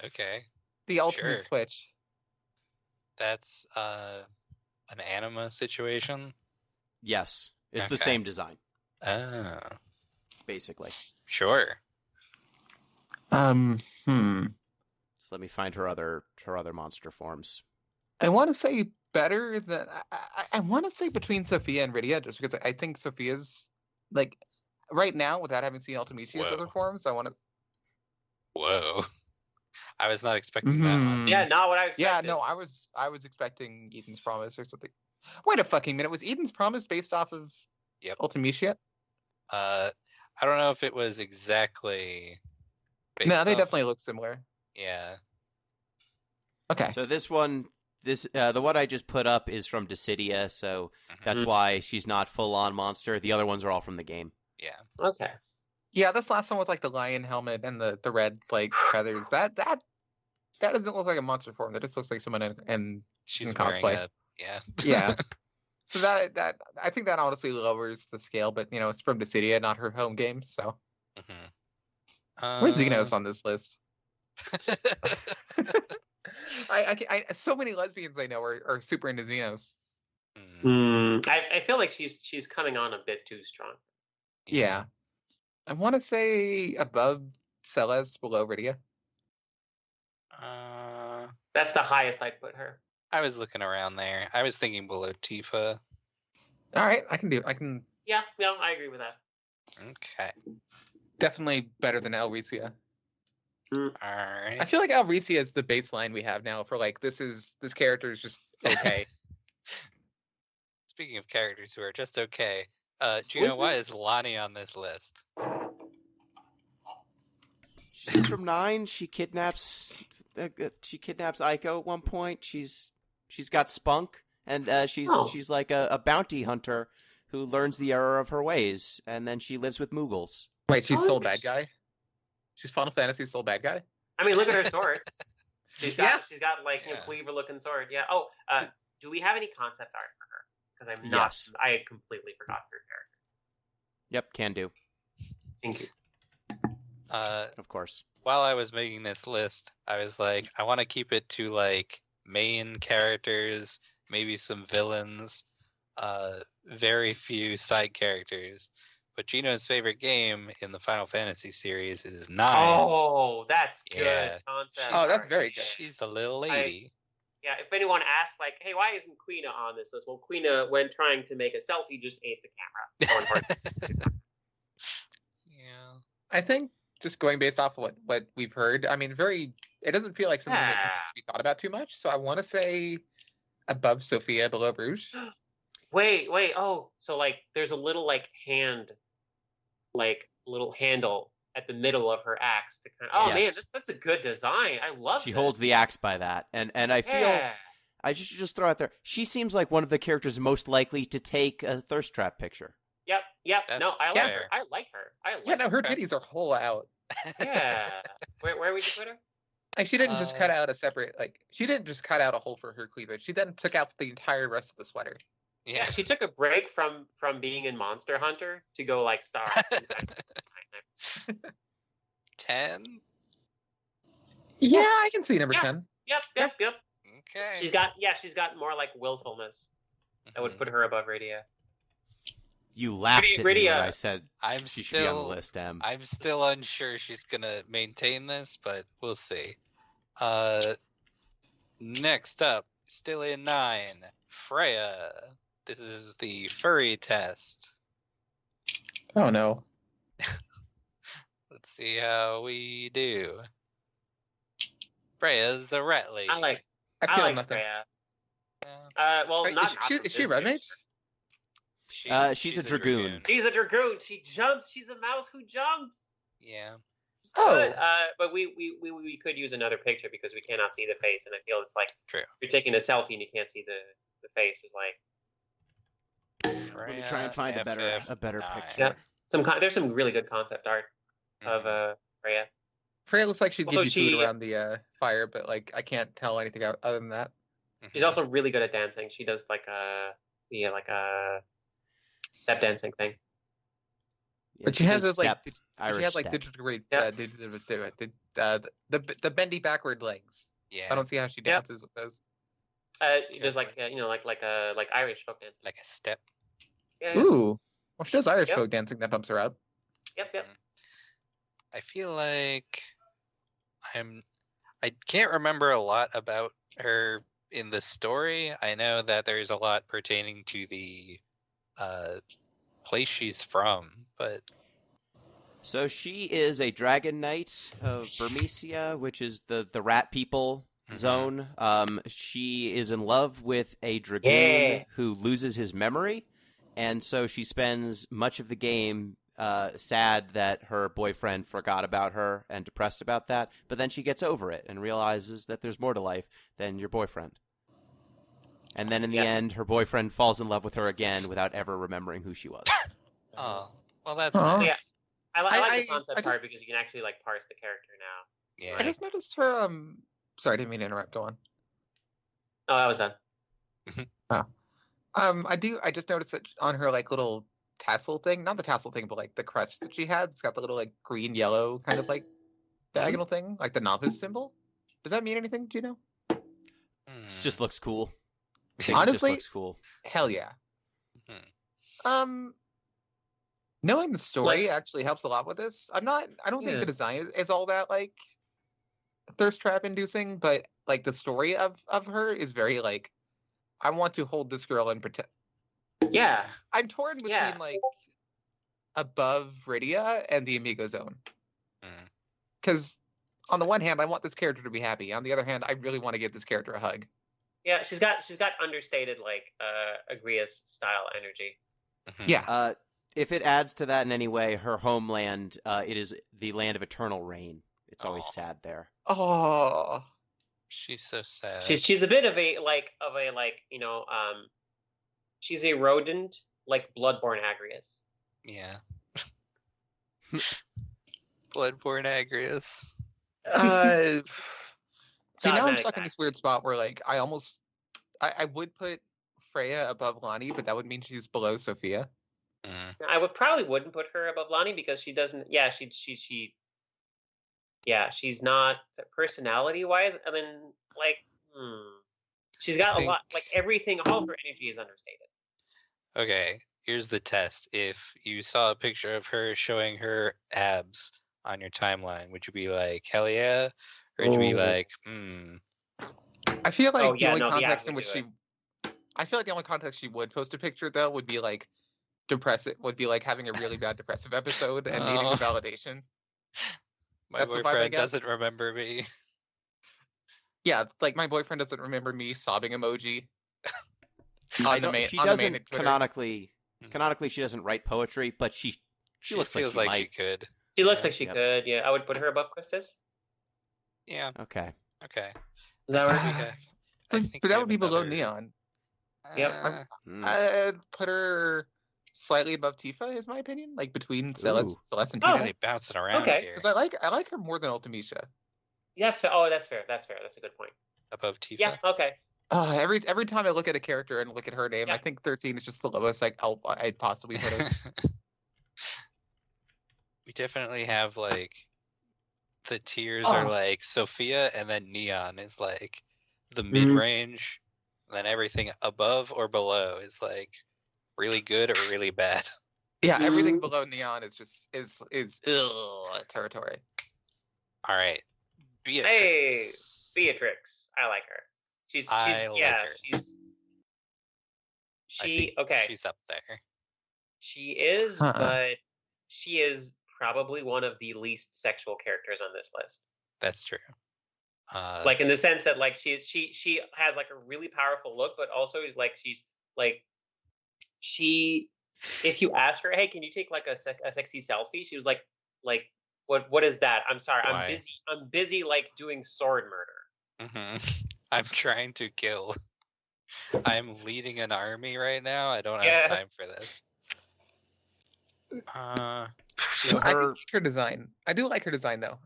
okay. The ultimate Sure. switch. That's an anima situation. Yes, it's the Okay. same design Oh, basically. sure. So let me find her other monster forms. I want to say better than I want to say between Sophia and Rydia, just because I think Sophia's like right now without having seen Ultimecia's Whoa. other forms. I want to. Whoa. I was not expecting that one. Mhm. Yeah, not what I expected. Yeah, no, I was expecting Eden's Promise or something. Wait a fucking minute, was Eden's Promise based off of Yep. Ultimecia? I don't know if it was exactly. Based No, they off- definitely look similar. Yeah. Okay. So this one, the one I just put up is from Dissidia, so that's Mhm. why she's not full on monster. The other ones are all from the game. Yeah. Okay. Yeah, this last one with like the lion helmet and the red like feathers. That doesn't look like a monster form. That just looks like someone in She's In wearing cosplay. a. Yeah. yeah. So that I think that honestly lowers the scale, but you know it's from Dissidia, not her home game. So where's Xenos on this list? I so many lesbians I know are super into Xenos. I feel like she's coming on a bit too strong. Yeah. I want to say above Celeste, below Rydia. That's the highest I'd put her. I was looking around there. I was thinking below Tifa. All right, I can. Yeah, no, I agree with that. Okay. Definitely better than Elricia. All right. I feel like Elricia is the baseline we have now for like this character is just okay. Speaking of characters who are just okay, Who Gino, is why this? is Lani on this list? She's from 9. She kidnaps Aiko at one point. She's got spunk, and she's like a bounty hunter who learns the error of her ways, and then she lives with Moogles. Wait, she's Oh, Soul Bad Guy? She's Final Fantasy Soul Bad Guy? I mean, look at her sword. She's got like Yeah. cleaver looking sword. Yeah. Oh, do we have any concept art for her? Because I'm not. Yes. I had completely forgot her character. Yep, can do, Thank you. of course. While I was making this list, I was like, I want to keep it to like main characters, maybe some villains, very few side characters. But Gino's favorite game in the Final Fantasy series is 9. Oh, that's good Yeah. concept. Oh, that's art. very good. She's a little lady. Yeah, if anyone asks, like, hey, why isn't Quina on this list? Well, Quina, when trying to make a selfie, just ate the camera. So important. Yeah. I think just going based off of what we've heard, I mean, it doesn't feel like something that needs to be thought about too much. So I want to say above Sophia, below Bruges. Wait. Oh, so, like, there's a little, like, little handle at the middle of her axe to kind of. Oh, Yes. man, that's a good design. I love She that. holds the axe by that, and I feel Yeah. I just throw out there. She seems like one of the characters most likely to take a thirst trap picture. Yep. That's No, I like fair. her. I like her. Yeah, no, her titties are whole out. Yeah. Where would you put her? Like she didn't just Uh, cut out a separate she didn't just cut out a hole for her cleavage. She then took out the entire rest of the sweater. Yeah, she took a break from being in Monster Hunter to go like star. 10? Yeah, I can see number Yeah. 10. Yep. Okay. She's got more like willfulness that would Mhm. put her above Radia. You laughed at me when Radia. I said I'm she should be on the still list, Em. I'm still unsure she's gonna maintain this, but we'll see. Next up, still in 9, Freya. This is the furry test. Oh no. Let's see how we do. Freya's a rat lady. I like feel nothing. Freya. Yeah. Well, Wait, not is she a red mage? She's a dragoon. She's a dragoon. She jumps. She's a mouse who jumps. Yeah. It's Oh. good. But we could use another picture because we cannot see the face, and I feel it's like True. if you're taking a selfie and you can't see the face is like Let me try and find a better FF9. picture. Yeah. There's some really good concept art Mhm. of Freya. Freya looks like she'd Also, give you food she- around the fire, but like I can't tell anything other than that. She's also really good at dancing. She does like a step dancing thing. Yeah, But she has does those like step, Irish she has like step. the bendy backward legs. Yeah. I don't see how she Yep. dances with those. There's like like Irish folk dancing. like a step. Yeah. Ooh. Well, she does Irish Yep. folk dancing that bumps her up. Yep. I feel like I can't remember a lot about her in the story. I know that there's a lot pertaining to the place she's from, but So she is a dragon knight of Burmecia, which is the rat people Mhm. zone. She is in love with a dragoon Yeah. who loses his memory, and so she spends much of the game sad that her boyfriend forgot about her and depressed about that. But then she gets over it and realizes that there's more to life than your boyfriend. And then in the Yeah. end, her boyfriend falls in love with her again without ever remembering who she was. oh, well, that's Aw. nice. Yeah. I like I- the concept I just- part because you can actually like parse the character now. Yeah. I just noticed her sorry, I didn't mean to interrupt, go on. Oh, I was done. I just noticed that on her like little tassel thing, not the tassel thing, but like the crest that she had, it's got the little like green yellow kind of like diagonal thing, like the novice symbol. Does that mean anything? Do you know? It Hmm. just looks cool. I think Honestly- it just looks cool. Hell yeah. Mhm. Knowing the story actually helps a lot with this. I don't think Yeah. the design is all that like thirst trap inducing, but like the story of her is very like I want to hold this girl and protect. Yeah. I'm torn between Yeah. like above Rydia and the Amigo Zone. Mm. Because on the one hand, I want this character to be happy. On the other hand, I really want to give this character a hug. Yeah, she's got understated like Agrias style energy. Mhm. Yeah. If it adds to that in any way, her homeland, it is the land of eternal rain. It's always Aw. sad there. Oh. She's so sad. She's a bit of a she's a rodent like bloodborne Agrias. Yeah. Bloodborne Agrias. See, now I'm Dogmatic stuck in fact. this weird spot where like I would put Freya above Lani, but that would mean she's below Sophia. Mm. I wouldn't put her above Lani because she doesn't. Yeah, she's not personality wise. I mean, like, she's got a lot. Like everything, all of her energy is understated. Okay, here's the test. If you saw a picture of her showing her abs on your timeline, would you be like, hell yeah? Or would you be Oh. like, I feel like Oh, the yeah, only no, the context abs in would which do she, I feel like the only context she would post a picture though would be like depressive, would be like having a really bad depressive episode and needing Oh. the validation. my That's the vibe I boyfriend get. doesn't remember me? Yeah, like my boyfriend doesn't remember me sobbing emoji. I On the know main, she on the main doesn't Twitter. canonically she doesn't write poetry, but she looks like feels she like might. she could. She looks Yeah. like she Yep. could. Yeah, I would put her above Quistis. Yeah, Okay. okay. Does that I work? think we have- I But think but we that have would be below another- Neon. Yep. Uh, Mm. I'd put her slightly above Tifa, is my opinion. Like between Celeste and Oh. Tifa. really bouncing around Okay. here. Because I like her more than Ultimecia. That's fair. Oh, that's fair. That's a good point. Above Tifa? Yeah. Okay. Every time I look at a character and look at her name, Yeah. I think 13 is just the lowest I'd possibly put her. We definitely have like the tiers Oh. are like Sophia, and then Neon is like the Mhm. mid range. Then everything above or below is like really good or really bad. Yeah, everything Mhm. below Neon is just is territory. All right, Beatrix. Beatrix. I like her. She's I like yeah. her. I think Okay. She's up there. She is, Uh-uh. but she is probably one of the least sexual characters on this list. That's true. Like in the sense that like she has like a really powerful look, but also is like she if you ask her, hey, can you take like a sexy selfie? She was like what is that? I'm sorry, Why? I'm busy like doing sword murder. I'm trying to kill. I'm leading an army right now. I don't Yeah. have time for this. So I do her like her design. I do like her design though.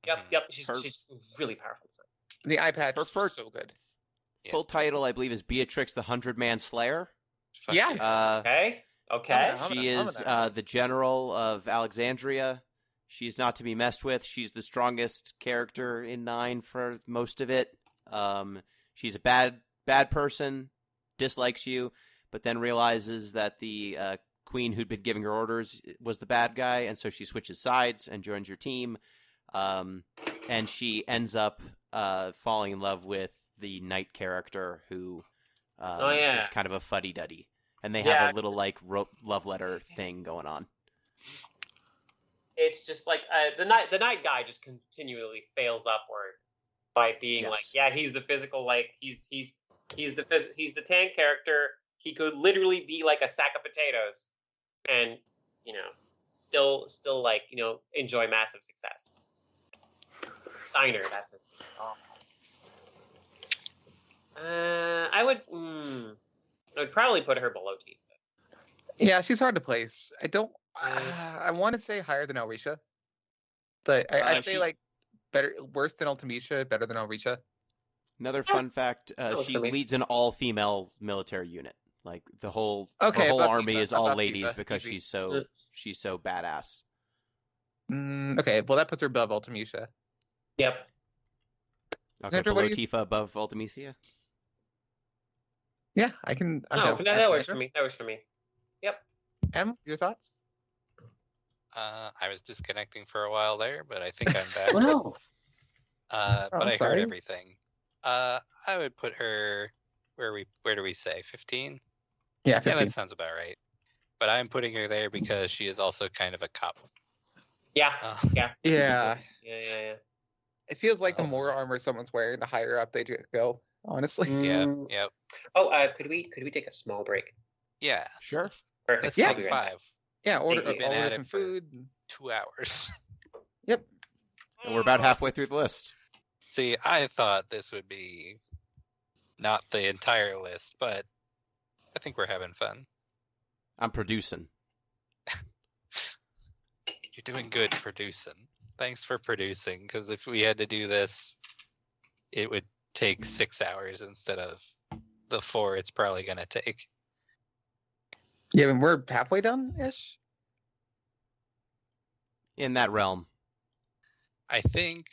Yep. She's Her- really powerful. The eye patch Her is first- so good. full title, I believe, is Beatrix the 100-Man Slayer. Fuck Yes. yeah. Okay. I'm She gonna- is the general of Alexandria. She's not to be messed with. She's the strongest character in 9 for most of it. She's a bad person, dislikes you, but then realizes that the queen who'd been giving her orders was the bad guy, and so she switches sides and joins your team. And she ends up falling in love with the knight character who is kind of a fuddy-duddy. And they have a little like love letter thing going on. It's just like the night guy just continually fails upward by being like, Yes. yeah, he's the physical, like he's the tank character. He could literally be like a sack of potatoes, and still like enjoy massive success. Steiner, that's it. Oh. I would probably put her below Tifa. Yeah, she's hard to place. I don't. I want to say higher than Alrisha, but I'd say she- like worse than Ultimecia, better than Alrisha. Another fun fact: works she for me. leads an all-female military unit. Like the whole Okay, her whole above army Tifa, is all above ladies Tifa, because easy. she's so badass. Okay, well that puts her above Ultimecia. Yep. Okay, Zandra, what below do you- Tifa, above Ultimecia. Yeah, I can. No, okay, that works Zandra? for me. That works for me. Em, your thoughts? I was disconnecting for a while there, but I think I'm back. Well, But I'm I heard sorry. everything. I would put her where do we say 15? Yeah, Yeah, 15. that sounds about right. But I'm putting her there because she is also kind of a cop. Yeah, Uh, yeah, Yeah. yeah. It feels like the Oh. more armor someone's wearing, the higher up they go. Honestly. Yeah, Mm. yep. Oh, could we take a small break? Yeah. Sure. Perfect. Let's Yeah. I'll take be right back. 5. Yeah. Thank you. Order Been at some it for food. 2 hours. Yep. And we're about halfway through the list. See, I thought this would be not the entire list, but I think we're having fun. I'm producing. You're doing good producing. Thanks for producing, because if we had to do this, it would take 6 hours instead of the 4 it's probably going to take. Yeah, and we're halfway done ish. In that realm. I think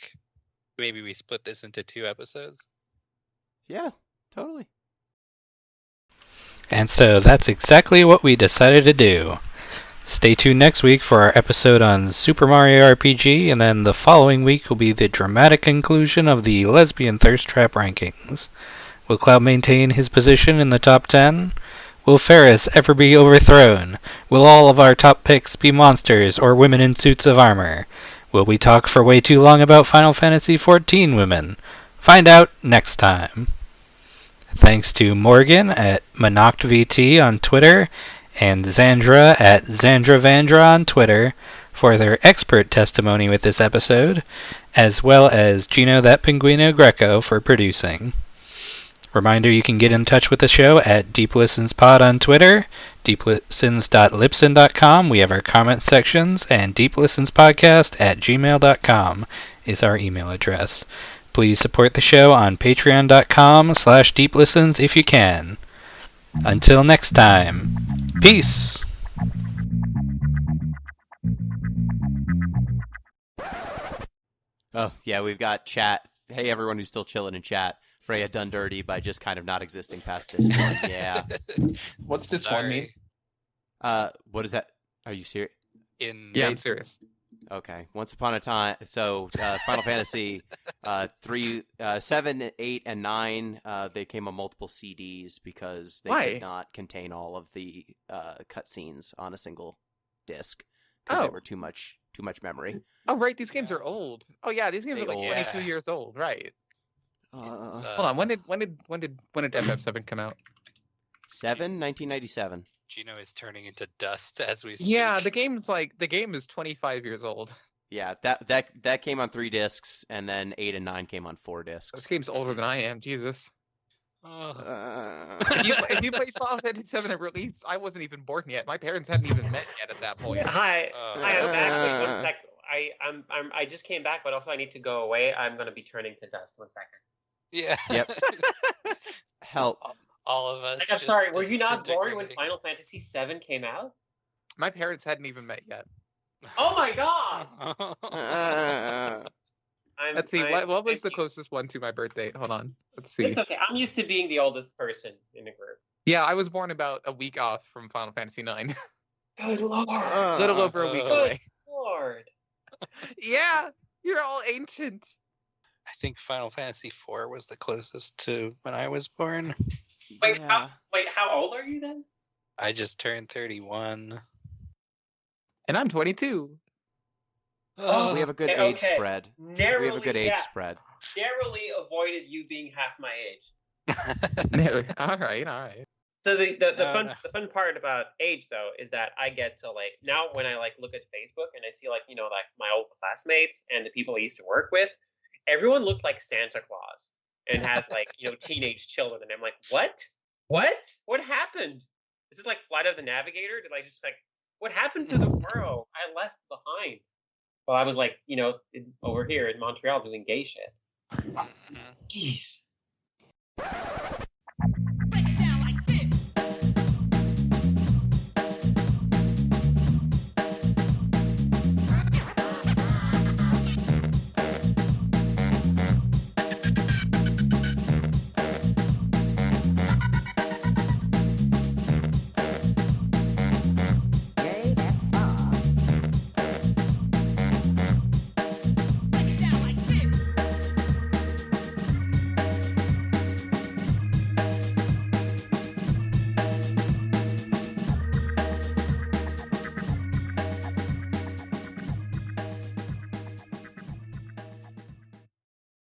maybe we split this into 2 episodes. Yeah, totally. And so that's exactly what we decided to do. Stay tuned next week for our episode on Super Mario RPG, and then the following week will be the dramatic conclusion of the Lesbian Thirst Trap rankings. Will Cloud maintain his position in the top 10? Will Ferris ever be overthrown? Will all of our top picks be monsters or women in suits of armor? Will we talk for way too long about Final Fantasy XIV women? Find out next time. Thanks to Morgan at Monacht VT on Twitter and Zandra at ZandraVandra on Twitter for their expert testimony with this episode, as well as Gino that Pinguino Greco for producing. Reminder, you can get in touch with the show at Deep Listens Pod on Twitter, deeplistens.libsyn.com. We have our comment sections, and deeplistenspodcast@gmail.com is our email address. Please support the show on patreon.com/deeplistens if you can. Until next time, peace! Oh, yeah, we've got chat. Hey, everyone who's still chilling in chat. Freya done dirty by just kind of not existing past this one. Yeah. What's this one mean? What is that? Are you serious? Yeah, I'm serious. Okay. Once upon a time, so Final Fantasy 7, 8, and 9, they came on multiple CDs because they could not contain all of the cutscenes on a single disc because they were too much memory. Oh, right. These games are old. Oh, yeah. These games They are like old. 22 years old. Right. Hold Hold on. When did FF7 come out? 1997. Gino is turning into dust as we speak. Yeah, the game is 25 years old. Yeah, that came on 3 discs, and then 8 and 9 came on 4 discs. This game's older than I am. Jesus. Oh. If you played Final Fantasy VII at release, I wasn't even born yet. My parents hadn't even met yet at that point. Hi, I'm back. Wait, 1 Uh. sec. I just came back, but also I need to go away. I'm gonna be turning to dust. 1 second. Yeah. Yep. Help. All of us. I'm just sorry. Were you not born when disintegrating. Final Fantasy VII came out? My parents hadn't even met yet. Oh my god! Let's see. What was the closest one to my birth date? Hold on. Let's see. It's okay. I'm used to being the oldest person in the group. Yeah, I was born about a week off from Final Fantasy IX. Good lord. A little over a week Good away. Lord. Yeah, you're all ancient. I think Final Fantasy IV was the closest to when I was born. Wait, Yeah. how old are you then? I just turned 31. And I'm 22. Oh, We have a good okay, age spread. Narrowly, We have a good age spread. narrowly avoided you being half my age. All right. So the fun part about age though is that I get to like now when I like look at Facebook and I see like like my old classmates and the people I used to work with, everyone looks like Santa Claus and has like teenage children, and I'm like, what happened? Is this like Flight of the Navigator? Did I just like what happened to the world I left behind? Well, I was like over here in Montreal doing gay shit. Jeez.